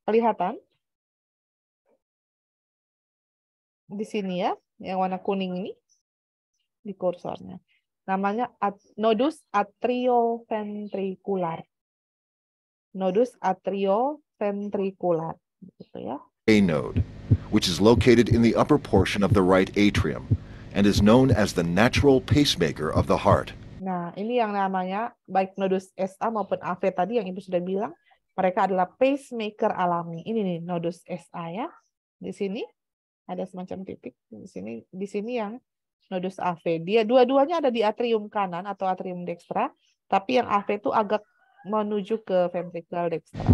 Kelihatan? Di sini ya, yang warna kuning ini. Di kursornya. Namanya nodus atrioventrikular. Nodus atrioventrikular. Gitu ya. A node, which is located in the upper portion of the right atrium and is known as the natural pacemaker of the heart. Nah, ini yang namanya baik nodus SA maupun AV tadi yang Ibu sudah bilang, mereka adalah pacemaker alami. Ini nih nodus SA ya. Di sini ada semacam titik di sini yang nodus AV. Dia dua-duanya ada di atrium kanan atau atrium dekstra, tapi yang AV itu agak menuju ke ventrikal dekstra.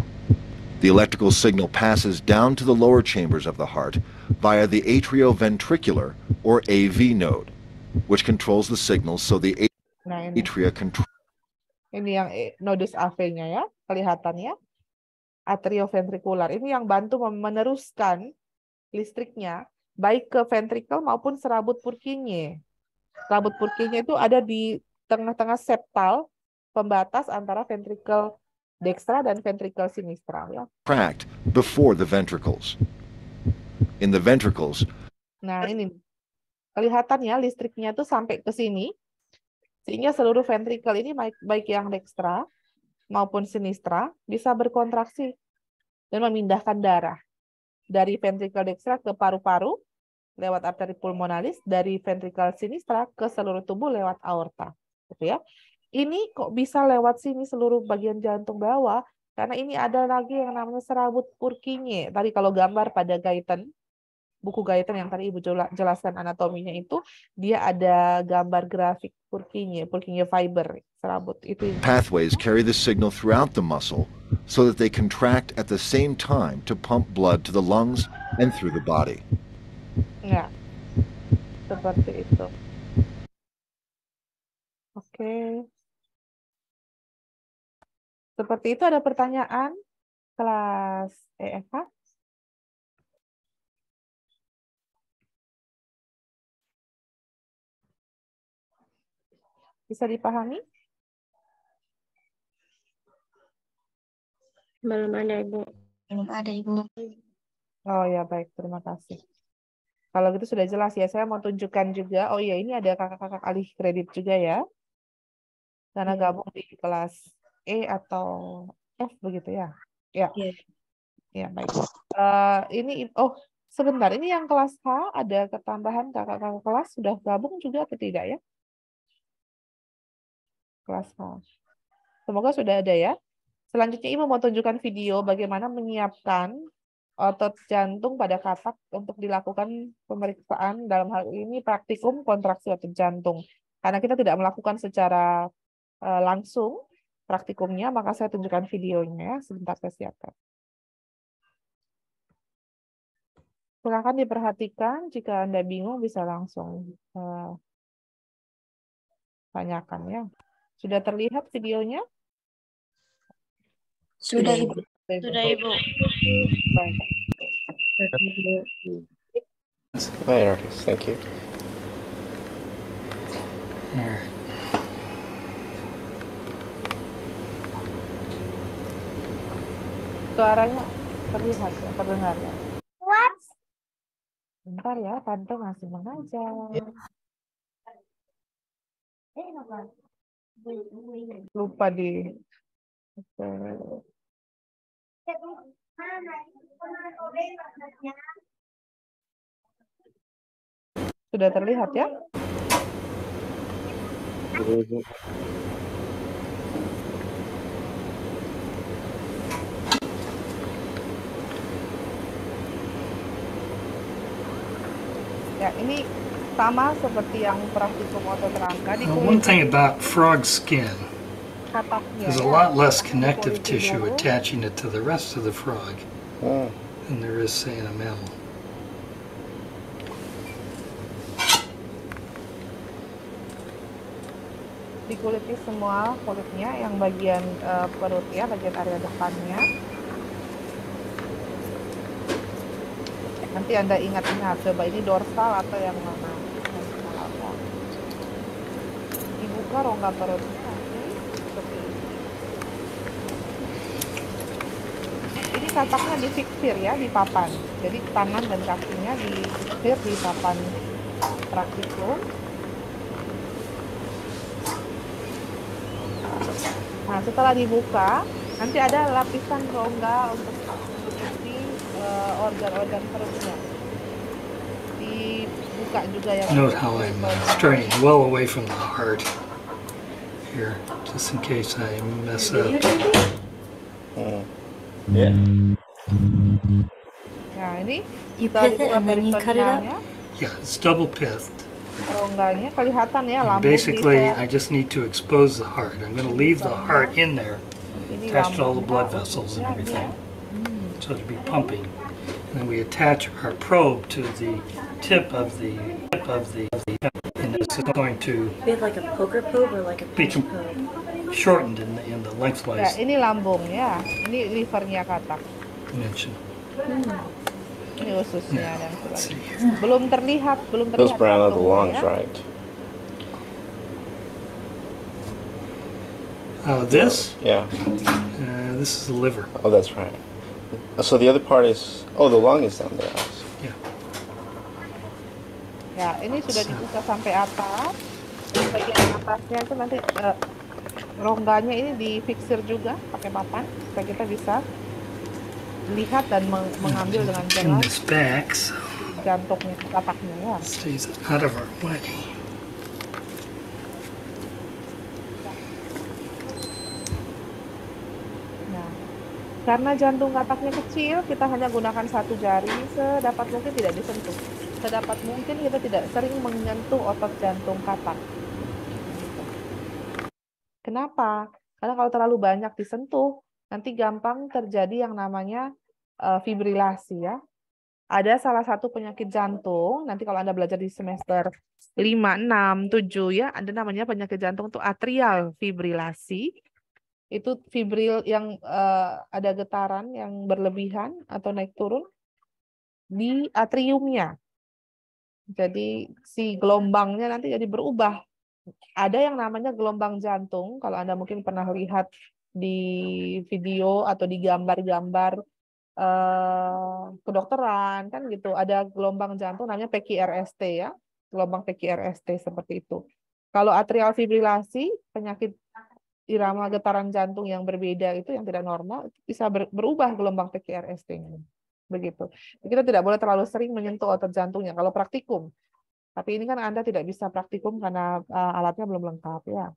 The electrical signal passes down to the lower chambers of the heart via the atrioventricular or AV node, which controls the signal so the atria control. Ini yang nodus AV-nya ya, kelihatannya. Atrioventrikular. Ini yang bantu meneruskan listriknya baik ke ventrikel maupun serabut Purkinje. Serabut Purkinje itu ada di tengah-tengah septal pembatas antara ventrikel dekstra dan ventrikel sinistra ya. Tract before the ventricles. In the ventricles. Nah, ini kelihatan ya listriknya itu sampai ke sini. Sehingga seluruh ventrikel ini baik yang dekstra maupun sinistra bisa berkontraksi dan memindahkan darah dari ventrikel dekstra ke paru-paru lewat arteri pulmonalis, dari ventrikel sinistra ke seluruh tubuh lewat aorta. Gitu ya. Ini kok bisa lewat sini seluruh bagian jantung bawah? Karena ini ada lagi yang namanya serabut Purkinje. Tadi kalau gambar pada Guyton, buku Guyton yang tadi Ibu jelaskan anatominya itu, dia ada gambar grafik Purkinje fiber, serabut. Itu Pathways carry the signal throughout the muscle so that they contract at the same time to pump blood to the lungs and through the body. Ya, seperti itu. Oke. Seperti itu. Ada pertanyaan kelas EFH? Bisa dipahami? Belum ada, Ibu. Belum ada, Ibu. Oh ya, baik. Terima kasih. Kalau gitu sudah jelas ya. Saya mau tunjukkan juga. Oh iya, ini ada kakak-kakak alih kredit juga ya. Karena gabung di kelas E atau F begitu ya. Ya. Ya, baik. Ini sebentar. Ini yang kelas H ada ketambahan kakak-kakak kelas sudah gabung juga atau tidak ya? Kelas H. Semoga sudah ada ya. Selanjutnya Ibu mau tunjukkan video bagaimana menyiapkan otot jantung pada katak untuk dilakukan pemeriksaan, dalam hal ini praktikum kontraksi otot jantung. Karena kita tidak melakukan secara langsung praktikumnya, maka saya tunjukkan videonya ya. Sebentar saya siapkan. Silakan diperhatikan, jika Anda bingung bisa langsung tanyakan ya. Sudah terlihat videonya? Sudah, Ibu. Sudah, Ibu. Baik. Later, thank you. Suaranya terlihat ya, terdengar ya. Bentar ya, Tante masih mengajar. Lupa di... Oke. Sudah terlihat ya? Ya, ini sama seperti yang praktikum otot rangka di One thing about frog skin, kataknya. there's a ya. lot less Di connective kulit tissue dulu. attaching it to the rest of the frog Oh, than there is, say, in a mammal. Dikuliti semua kulitnya, yang bagian perut ya, bagian area depannya. Nanti Anda ingat-ingat, coba ini dorsal atau yang mana? Dorsal apa? Dibuka rongga perutnya nanti seperti ini. Ini kataknya difiksir ya, di papan. Jadi tangan dan kakinya difiksir di papan praktikum. Nah, setelah dibuka, nanti ada lapisan rongga untuk menutupi organ-organ perutnya. Dibuka juga yang Note how I'm straying well away from the heart here, just in case I mess up. yeah. Nah, ini You setelah pith it dibuka and then you cut it up? peritonealnya, Yeah, it's double pithed. rongganya kelihatan ya, And lambung basically, bisa. I just need to expose the heart. I'm going to leave the heart in there, Ini attached to all the lambungnya, blood vessels and ususnya everything, dia. so it'll be pumping. And then we attach our probe to the tip of the and this is going to We have like a poker probe or like a be pinch probe? shortened in the Ya, lengthwise ini lambung ya, ini livernya katak. dimension. Ini ususnya dan Let's see sebagainya. here. Belum terlihat Those brown are the jantungnya lungs, ya. right? This Yeah. this is the liver. Oh, that's right. So the other part is, oh, the lung is down there. Yeah. Ya, ini sudah dibuka sampai atas. Bagian atasnya itu nanti rongganya ini difiksir juga pakai papan supaya kita bisa lihat dan mengambil dengan In jelas this back, so jantungnya, kataknya ya. it stays out of our way. Nah, karena jantung kataknya kecil, kita hanya gunakan satu jari, sedapat mungkin tidak disentuh. Sedapat mungkin kita tidak sering menyentuh otot jantung katak. Kenapa? Karena kalau terlalu banyak disentuh, nanti gampang terjadi yang namanya fibrilasi ya. Ada salah satu penyakit jantung, nanti kalau Anda belajar di semester 5, 6, 7 ya, ada namanya penyakit jantung itu atrial fibrilasi. Itu fibril yang ada getaran yang berlebihan atau naik turun di atriumnya. Jadi si gelombangnya nanti jadi berubah. Ada yang namanya gelombang jantung, kalau Anda mungkin pernah lihat di video atau di gambar-gambar kedokteran kan gitu, ada gelombang jantung namanya PQRST ya, gelombang PQRST seperti itu. Kalau atrial fibrilasi, penyakit irama getaran jantung yang berbeda itu yang tidak normal bisa berubah gelombang PQRST-nya. Begitu. Kita tidak boleh terlalu sering menyentuh otot jantungnya kalau praktikum. Tapi ini kan Anda tidak bisa praktikum karena alatnya belum lengkap ya.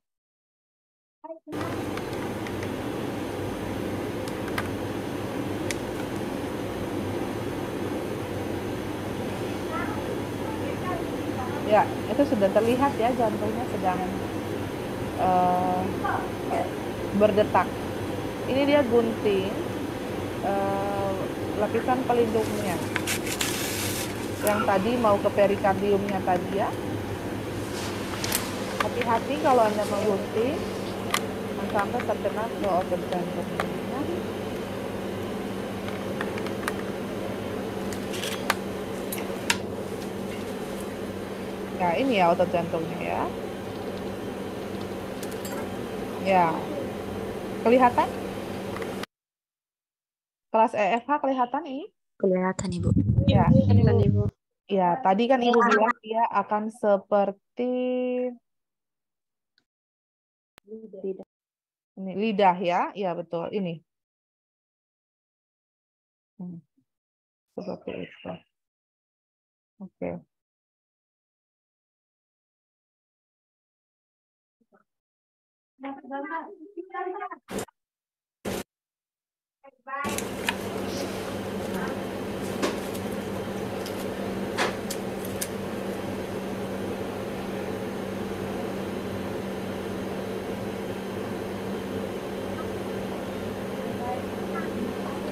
Ya, itu sudah terlihat ya jantungnya sedang eh, berdetak. Ini dia gunting eh, lapisan pelindungnya. Yang tadi mau ke perikardiumnya tadi ya. Hati-hati kalau Anda menggunting, jangan sampai terkena ke otot jantungnya. Nah, ini ya otot jantungnya ya. Ya, kelihatan? Kelas EFH kelihatan ini? Kelihatan Ibu. Ya, Kelihatan Ibu. ya, tadi kan Ibu bilang dia akan seperti ini, lidah ya. Ya, betul. Ini. Seperti itu. Oke.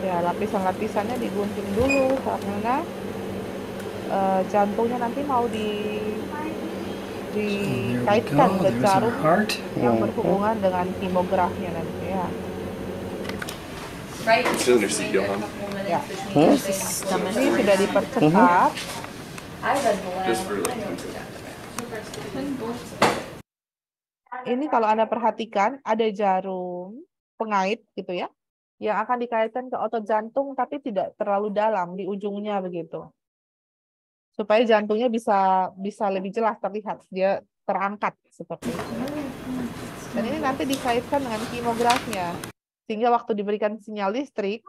Ya, lapisan-lapisannya digunting dulu karena jantungnya nanti mau dikaitkan ke There's our jarum heart. yang berhubungan dengan kemografnya nanti ya. Cylinder huh? Ya. Stomach. Ini sudah dipercepat. Just for like Ini kalau Anda perhatikan ada jarum pengait gitu ya, yang akan dikaitkan ke otot jantung tapi tidak terlalu dalam di ujungnya begitu. Supaya jantungnya bisa lebih jelas terlihat, dia terangkat seperti itu. Dan ini nanti dikaitkan dengan kemografnya. Sehingga waktu diberikan sinyal listrik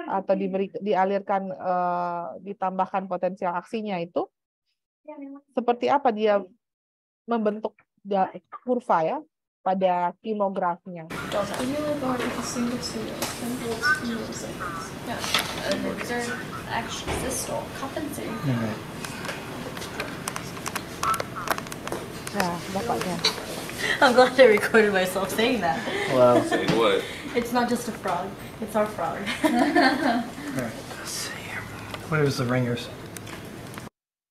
atau dialirkan ditambahkan potensial aksinya itu seperti apa dia membentuk kurva ya pada kemografnya. Nah, bapaknya. I'm glad I recorded myself saying that. Wow. saying what? It's not just a frog. It's our frog. All right, let's see here. Where's the ringers?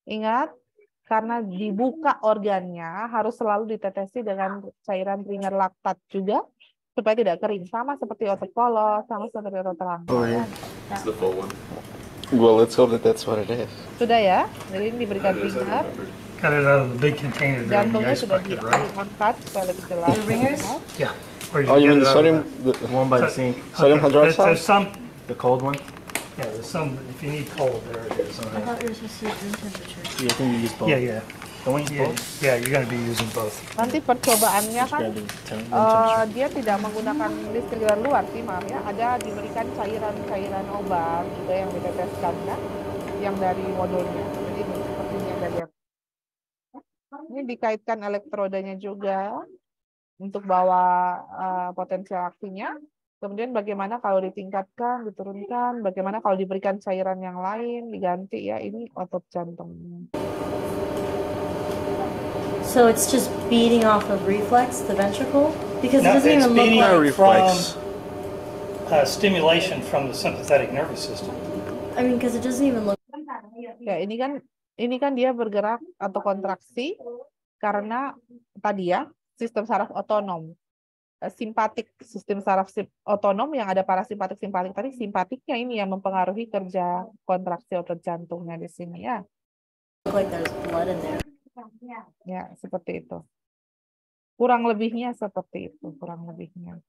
Ingat, karena dibuka organnya harus selalu ditetesi dengan cairan ringer laktat juga supaya tidak kering, sama seperti otot polos, sama seperti otot rahang. Oh, yeah. It's the full one. Well, let's hope that that's what it is. Sudah ya, jadi ini diberikan ringer, Got it out of the big container there in the jantungnya ice sudah bucket, right? diangkat supaya lebih jelas. The ringers? Yeah. Where'd Oh, you get mean it the out of sodium, that? the One by the So- sink, sodium Okay, there's hydroxide? some, the cold one. yeah, there's some, if you need cold, there it is. I thought you were supposed to use room temperature. Yeah, I think you use both. Yeah, yeah, The one you use yeah, both. yeah, you're gonna be using both. Nanti percobaannya Just kan grab the room temperature. dia tidak menggunakan listrik dari luar sih, maaf ya. Ada diberikan cairan obat juga yang diteteskan kan, yang dari modulnya. Jadi ini seperti ini Anda lihat. Ini dikaitkan elektrodanya juga untuk bawa potensial aksinya. Kemudian bagaimana kalau ditingkatkan, diturunkan, bagaimana kalau diberikan cairan yang lain, diganti ya, ini otot jantungnya. So it's just beating off of reflex, the ventricle? Because it No, doesn't it's even look beating like... reflex. Stimulation from the sympathetic nervous system. I mean, because it doesn't even look... Ya, ini kan dia bergerak atau kontraksi karena tadi ya, sistem saraf otonom. Sistem saraf otonom yang ada parasimpatik tadi, simpatiknya ini yang mempengaruhi kerja kontraksi otot jantungnya di sini ya. look like there's blood in there. Ya, seperti itu. Kurang lebihnya seperti itu, kurang lebihnya.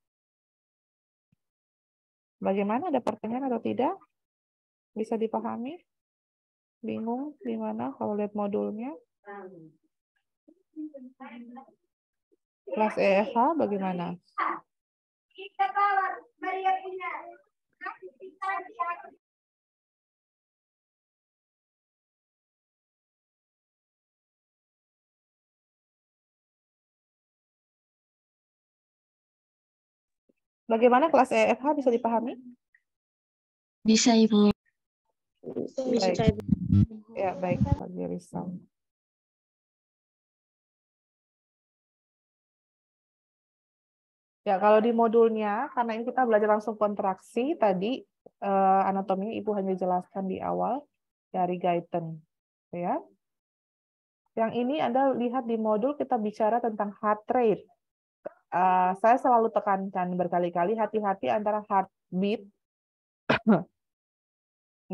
Bagaimana, ada pertanyaan atau tidak? Bisa dipahami? Bingung gimana kalau lihat modulnya? Kelas EFH bagaimana? Bagaimana kelas EFH bisa dipahami? Bisa Ibu. Bisa Baik. Ya, baik, Pak Girisam. Ya, kalau di modulnya, karena ini kita belajar langsung kontraksi, tadi anatominya Ibu hanya jelaskan di awal dari Guyton. Ya. Yang ini Anda lihat di modul kita bicara tentang heart rate. Saya selalu tekankan berkali-kali, hati-hati antara heartbeat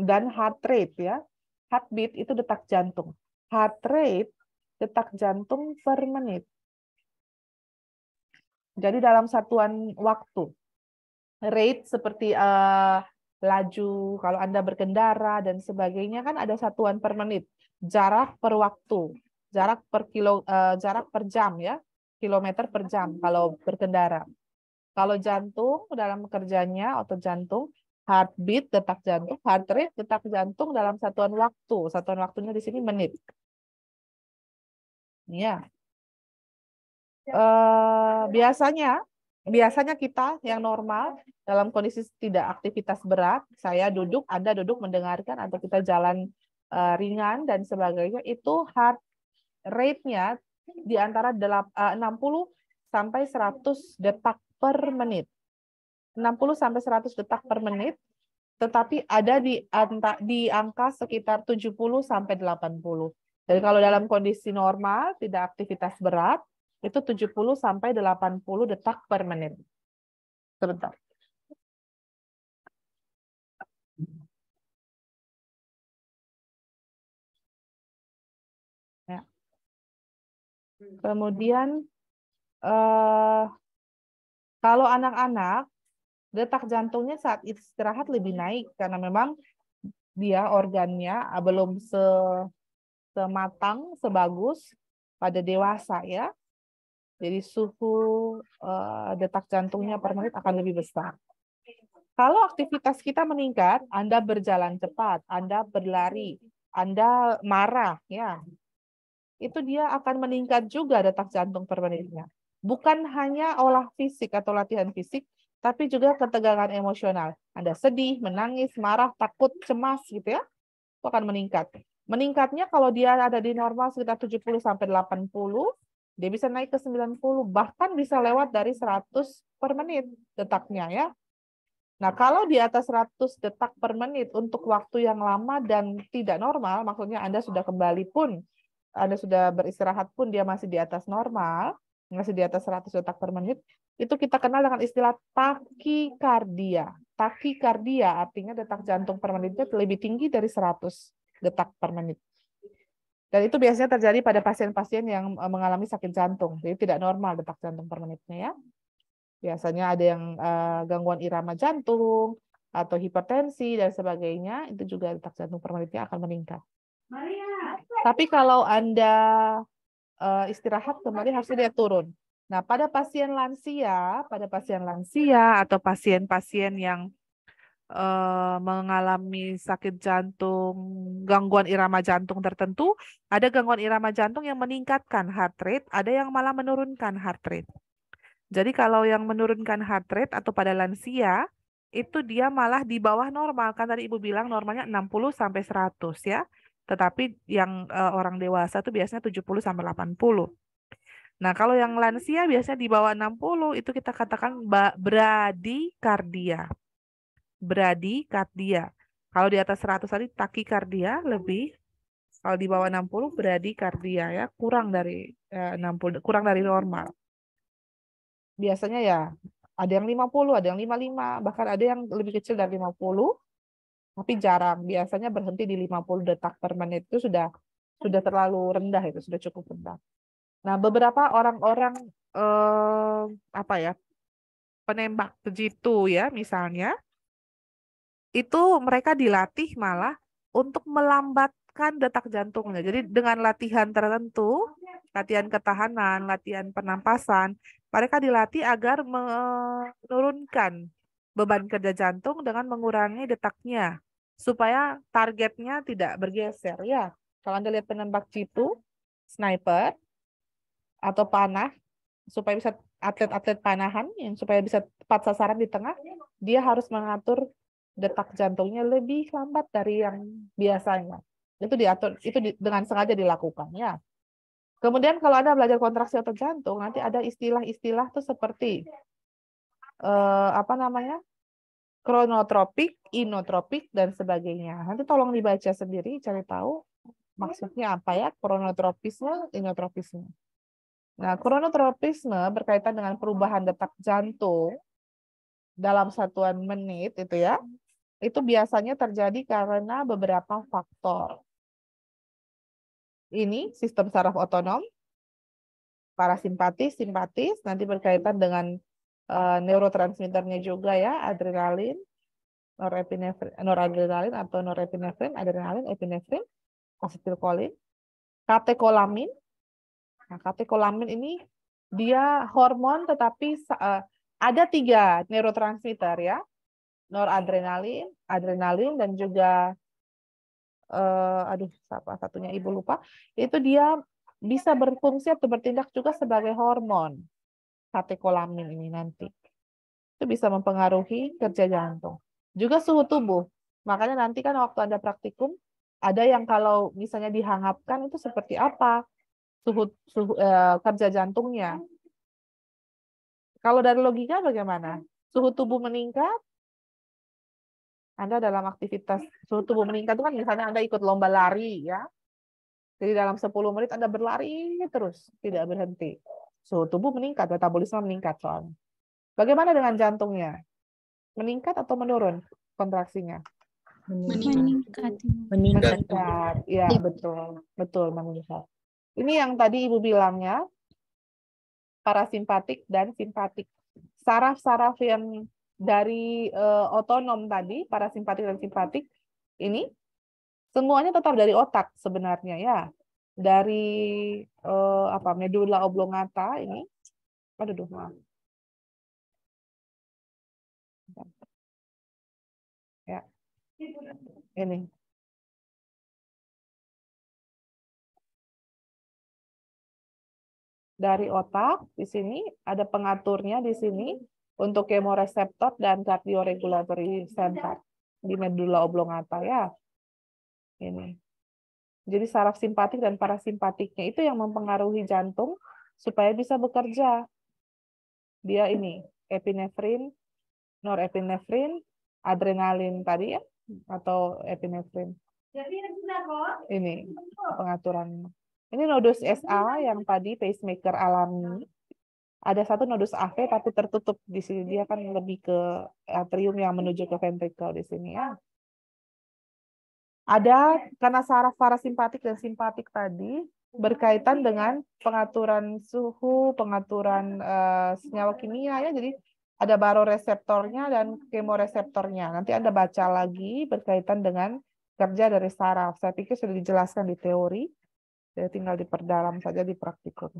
dan heart rate ya. Heartbeat itu detak jantung. Heart rate detak jantung per menit. Jadi dalam satuan waktu. Rate seperti laju kalau Anda berkendara dan sebagainya kan ada satuan per menit. Jarak per waktu, jarak per jam ya. Kilometer per jam kalau berkendara. Kalau jantung dalam kerjanya otot jantung, heartbeat detak jantung, heart rate detak jantung dalam satuan waktu. Satuan waktunya di sini menit. Ya. Biasanya kita yang normal dalam kondisi tidak aktivitas berat, saya duduk, Anda duduk mendengarkan atau kita jalan ringan dan sebagainya, itu heart rate-nya di antara 60 sampai 100 detak per menit. 60 sampai 100 detak per menit, tetapi ada di angka sekitar 70 sampai 80. Jadi kalau dalam kondisi normal, tidak aktivitas berat, itu 70 sampai 80 detak per menit. Sebentar. Ya. Kemudian kalau anak-anak, detak jantungnya saat istirahat lebih naik karena memang dia organnya belum sematang, sebagus pada dewasa ya. Jadi suhu detak jantungnya per menit akan lebih besar. Kalau aktivitas kita meningkat, Anda berjalan cepat, Anda berlari, Anda marah, ya, itu dia akan meningkat juga detak jantung per menitnya. Bukan hanya olah fisik atau latihan fisik, tapi juga ketegangan emosional. Anda sedih, menangis, marah, takut, cemas, gitu ya, itu akan meningkat. Meningkatnya kalau dia ada di normal sekitar 70 sampai 80, dia bisa naik ke 90, bahkan bisa lewat dari 100 per menit detaknya ya. Nah, kalau di atas 100 detak per menit untuk waktu yang lama dan tidak normal, maksudnya Anda sudah kembali pun, Anda sudah beristirahat pun dia masih di atas normal, masih di atas 100 detak per menit, itu kita kenal dengan istilah takikardia. Takikardia artinya detak jantung per menitnya lebih tinggi dari 100 detak per menit. Dan itu biasanya terjadi pada pasien-pasien yang mengalami sakit jantung. Jadi tidak normal detak jantung per menitnya ya. Biasanya ada yang gangguan irama jantung atau hipertensi dan sebagainya, itu juga detak jantung per menitnya akan meningkat. Tapi kalau Anda istirahat kembali harusnya dia turun. Nah, pada pasien lansia atau pasien-pasien yang mengalami sakit jantung, gangguan irama jantung tertentu, ada gangguan irama jantung yang meningkatkan heart rate, ada yang malah menurunkan heart rate. Jadi kalau yang menurunkan heart rate atau pada lansia, itu dia malah di bawah normal. Kan tadi Ibu bilang normalnya 60 sampai 100 ya. Tetapi yang orang dewasa itu biasanya 70 sampai 80. Nah, kalau yang lansia biasanya di bawah 60 itu kita katakan bradikardia. Bradikardia. Kalau di atas 100 tadi takikardia lebih. Kalau di bawah 60 bradikardia ya, kurang dari 60, kurang dari normal. Biasanya ya ada yang 50, ada yang 55, bahkan ada yang lebih kecil dari 50, tapi jarang. Biasanya berhenti di 50 detak per menit itu sudah terlalu rendah, itu sudah cukup rendah. Nah, beberapa orang-orang penembak jitu ya misalnya, itu mereka dilatih malah untuk melambatkan detak jantungnya. Jadi dengan latihan tertentu, latihan ketahanan, latihan pernapasan, mereka dilatih agar menurunkan beban kerja jantung dengan mengurangi detaknya, supaya targetnya tidak bergeser. Ya, kalau Anda lihat penembak jitu, sniper, atau panah, supaya bisa atlet-atlet panahan yang supaya bisa tepat sasaran di tengah, dia harus mengatur detak jantungnya lebih lambat dari yang biasanya. Itu diatur, itu dengan sengaja dilakukan ya. Kemudian kalau Anda belajar kontraksi otot jantung, nanti ada istilah-istilah tuh seperti apa namanya? Kronotropik, inotropik dan sebagainya. Nanti tolong dibaca sendiri, cari tahu maksudnya apa ya, kronotropisme, inotropisme. Nah, kronotropisme berkaitan dengan perubahan detak jantung dalam satuan menit itu ya. Itu biasanya terjadi karena beberapa faktor. Ini sistem saraf otonom, parasimpatis, simpatis, nanti berkaitan dengan neurotransmitternya juga ya, adrenalin, noradrenalin atau norepinefrin, adrenalin, epinefrin, asetilkolin, katekolamin. Nah, katekolamin ini dia hormon tetapi ada 3 neurotransmitter ya, noradrenalin, adrenalin dan juga apa satunya ibu lupa. Itu dia bisa berfungsi atau bertindak juga sebagai hormon katekolamin ini nanti. Itu bisa mempengaruhi kerja jantung. Juga suhu tubuh. Makanya nanti kan waktu Anda praktikum ada yang kalau misalnya dihangapkan itu seperti apa suhu kerja jantungnya. Kalau dari logika bagaimana? Suhu tubuh meningkat, Anda dalam aktivitas suhu tubuh meningkat itu kan misalnya Anda ikut lomba lari ya. Jadi dalam 10 menit Anda berlari terus, tidak berhenti. Suhu tubuh meningkat, metabolisme meningkat soalnya. Bagaimana dengan jantungnya? Meningkat atau menurun kontraksinya? Meningkat. Meningkat. Ya, betul. Betul, meningkat. Ini yang tadi Ibu bilangnya, parasimpatik dan simpatik. Saraf-saraf yang dari otonom tadi, parasimpatik dan simpatik, ini semuanya tetap dari otak sebenarnya ya. Dari medula oblongata ini. Aduh, maaf. Ya. Ini. Dari otak di sini ada pengaturnya di sini untuk kemoreseptor dan cardioregulatory center di medula oblongata ya. Ini. Jadi saraf simpatik dan parasimpatiknya itu yang mempengaruhi jantung supaya bisa bekerja. Dia ini epinefrin, norepinefrin, adrenalin tadi ya atau epinefrin. Ini pengaturan. Ini nodus SA yang tadi pacemaker alami. Ada satu nodus AV tapi tertutup di sini. Dia kan lebih ke atrium yang menuju ke ventricle di sini ya. Ada karena saraf parasimpatik dan simpatik tadi berkaitan dengan pengaturan suhu, pengaturan senyawa kimia ya. Jadi ada baroreseptornya dan kemoreseptornya. Nanti Anda baca lagi berkaitan dengan kerja dari saraf. Saya pikir sudah dijelaskan di teori. Jadi tinggal diperdalam saja di praktikum.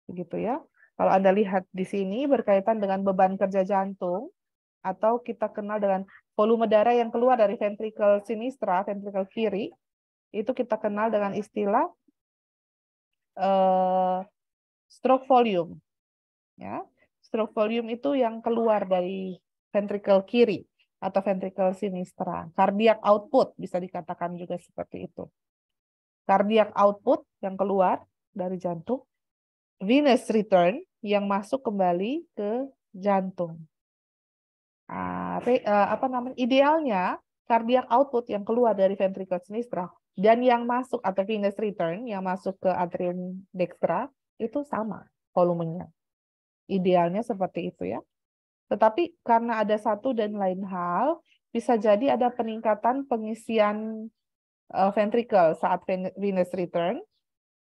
Begitu ya. Kalau Anda lihat di sini berkaitan dengan beban kerja jantung atau kita kenal dengan volume darah yang keluar dari ventricle sinistra, ventricle kiri, itu kita kenal dengan istilah stroke volume. Ya. Stroke volume itu yang keluar dari ventricle kiri atau ventricle sinistra. Cardiac output bisa dikatakan juga seperti itu. Cardiac output yang keluar dari jantung, venous return yang masuk kembali ke jantung. Idealnya cardiac output yang keluar dari ventricle sinistra dan yang masuk atau venous return yang masuk ke atrium dextra itu sama volumenya. Idealnya seperti itu ya. Tetapi karena ada satu dan lain hal, bisa jadi ada peningkatan pengisian ventricle saat venous return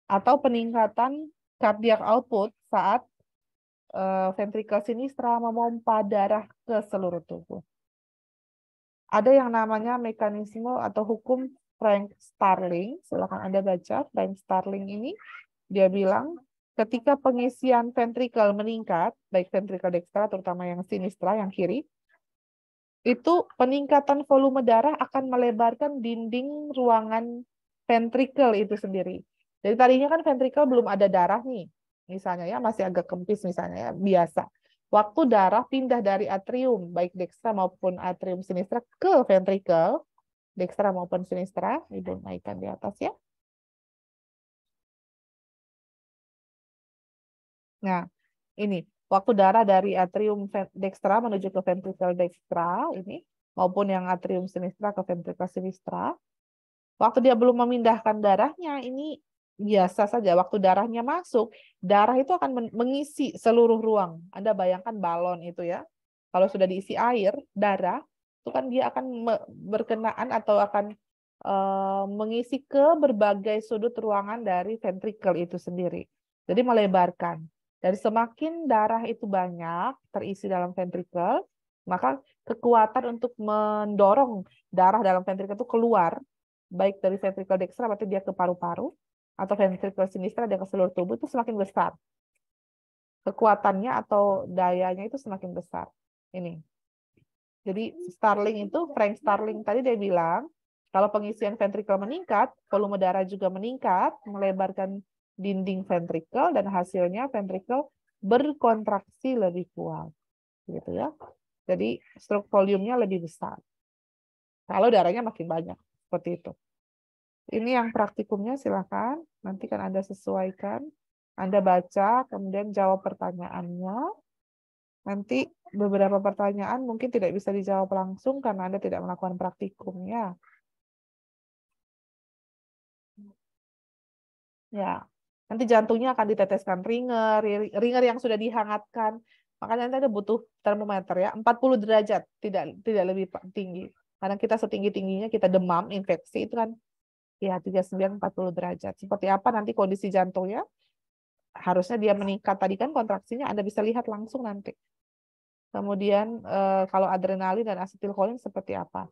atau peningkatan cardiac output saat ventricle sinistra memompa darah ke seluruh tubuh. Ada yang namanya mekanisme atau hukum Frank Starling, silakan Anda baca. Frank Starling ini dia bilang ketika pengisian ventricle meningkat, baik ventricle dextra terutama yang sinistra yang kiri, itu peningkatan volume darah akan melebarkan dinding ruangan ventricle itu sendiri. Jadi tadinya kan ventricle belum ada darah nih. misalnya ya, masih agak kempis misalnya ya, biasa. Waktu darah pindah dari atrium, baik dekstra maupun atrium sinistra ke ventrikel, dekstra maupun sinistra, Ibu naikkan di atas ya. Nah, ini waktu darah dari atrium dekstra menuju ke ventrikel dekstra ini, maupun yang atrium sinistra ke ventrikel sinistra. Waktu dia belum memindahkan darahnya, ini biasa saja. Waktu darahnya masuk, darah itu akan mengisi seluruh ruang. Anda bayangkan balon itu ya. Kalau sudah diisi air, darah, itu kan dia akan berkenaan atau akan mengisi ke berbagai sudut ruangan dari ventrikel itu sendiri. Jadi melebarkan. Dari semakin darah itu banyak terisi dalam ventrikel, maka kekuatan untuk mendorong darah dalam ventrikel itu keluar, baik dari ventrikel dekstra berarti dia ke paru-paru, atau ventrikel sinistra dia ke seluruh tubuh, itu semakin besar. Kekuatannya atau dayanya itu semakin besar. Ini. Jadi Starling itu, Frank Starling tadi dia bilang, kalau pengisian ventrikel meningkat, volume darah juga meningkat, melebarkan dinding ventrikel, dan hasilnya ventrikel berkontraksi lebih kuat. Gitu ya. Jadi stroke volume-nya lebih besar. Kalau darahnya makin banyak. Seperti itu. Ini yang praktikumnya, silakan. Nanti kan Anda sesuaikan. Anda baca, kemudian jawab pertanyaannya. Nanti beberapa pertanyaan mungkin tidak bisa dijawab langsung karena Anda tidak melakukan praktikumnya. Ya, nanti jantungnya akan diteteskan ringer yang sudah dihangatkan. Makanya nanti Anda butuh termometer ya, 40 derajat, tidak lebih tinggi. Karena kita setinggi-tingginya kita demam, infeksi itu kan ya 39-40 derajat. Seperti apa nanti kondisi jantungnya? Harusnya dia meningkat. Tadi kan kontraksinya Anda bisa lihat langsung nanti. Kemudian kalau adrenalin dan asetilkolin seperti apa?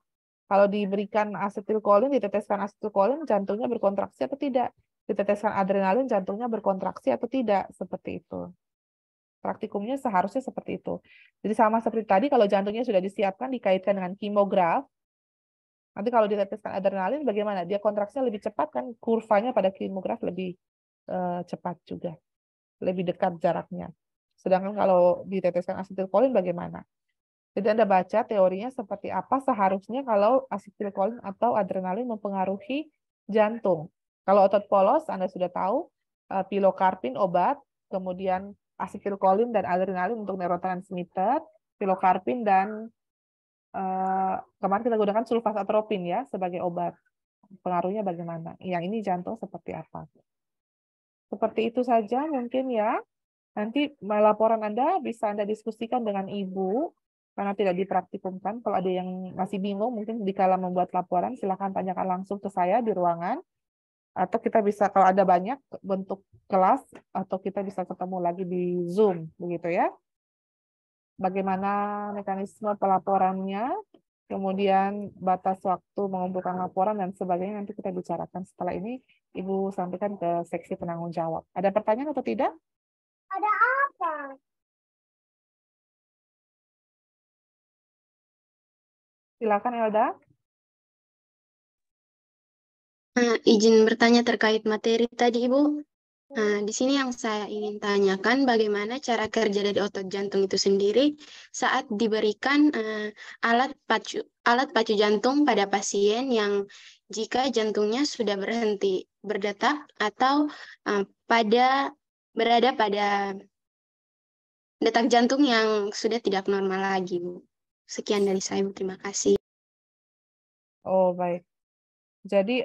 Kalau diberikan asetilkolin, diteteskan asetilkolin, jantungnya berkontraksi atau tidak? Diteteskan adrenalin, jantungnya berkontraksi atau tidak? Seperti itu. Praktikumnya seharusnya seperti itu. Jadi sama seperti tadi, kalau jantungnya sudah disiapkan, dikaitkan dengan kimograf, nanti kalau diteteskan adrenalin, bagaimana? Dia kontraksinya lebih cepat kan? Kurvanya pada kimograf lebih cepat juga. Lebih dekat jaraknya. Sedangkan kalau diteteskan asetilkolin bagaimana? Jadi Anda baca teorinya seperti apa seharusnya kalau asetilkolin atau adrenalin mempengaruhi jantung. Kalau otot polos Anda sudah tahu, pilokarpin obat, kemudian asetilkolin dan adrenalin untuk neurotransmitter, pilokarpin dan kemarin kita gunakan sulfasatropin ya sebagai obat. Pengaruhnya bagaimana? Yang ini jantung seperti apa? Seperti itu saja mungkin ya. Nanti laporan Anda bisa Anda diskusikan dengan Ibu, karena tidak dipraktikumkan. Kalau ada yang masih bingung, mungkin dikala membuat laporan, silakan tanyakan langsung ke saya di ruangan. Atau kita bisa, kalau ada banyak bentuk kelas, atau kita bisa ketemu lagi di Zoom, begitu ya. Bagaimana mekanisme pelaporannya, kemudian batas waktu mengumpulkan laporan, dan sebagainya nanti kita bicarakan. Setelah ini, Ibu sampaikan ke seksi penanggung jawab. Ada pertanyaan atau tidak? Ada apa? Silakan Elda. Izin bertanya terkait materi tadi, Ibu. Di sini yang saya ingin tanyakan, bagaimana cara kerja dari otot jantung itu sendiri saat diberikan alat pacu jantung pada pasien yang jika jantungnya sudah berhenti berdetak atau berada pada detak jantung yang sudah tidak normal lagi, Bu. Sekian dari saya, Bu. Terima kasih. Oh, baik. Jadi,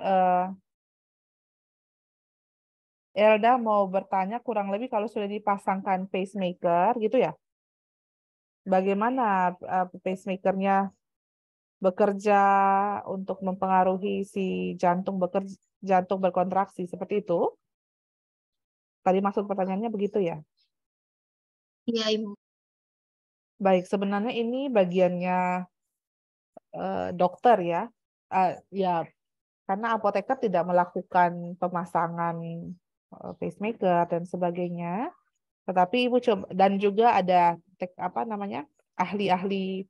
Elda mau bertanya kurang lebih kalau sudah dipasangkan pacemaker, gitu ya? Bagaimana pacemakernya bekerja untuk mempengaruhi si jantung berkontraksi, seperti itu? Tadi maksud pertanyaannya begitu ya? Iya, Ibu. Baik, sebenarnya ini bagiannya dokter ya. Ya, karena apoteker tidak melakukan pemasangan pacemaker dan sebagainya. Tetapi Ibu coba, dan juga ada ahli-ahli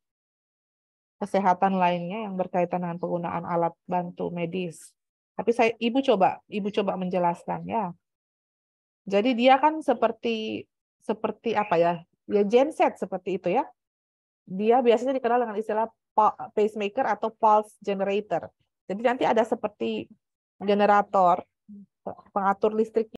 kesehatan lainnya yang berkaitan dengan penggunaan alat bantu medis. Tapi Ibu coba menjelaskan ya. Jadi dia kan seperti apa ya? Ya genset seperti itu ya. Dia biasanya dikenal dengan istilah pacemaker atau pulse generator. Jadi nanti ada seperti generator pengatur listrik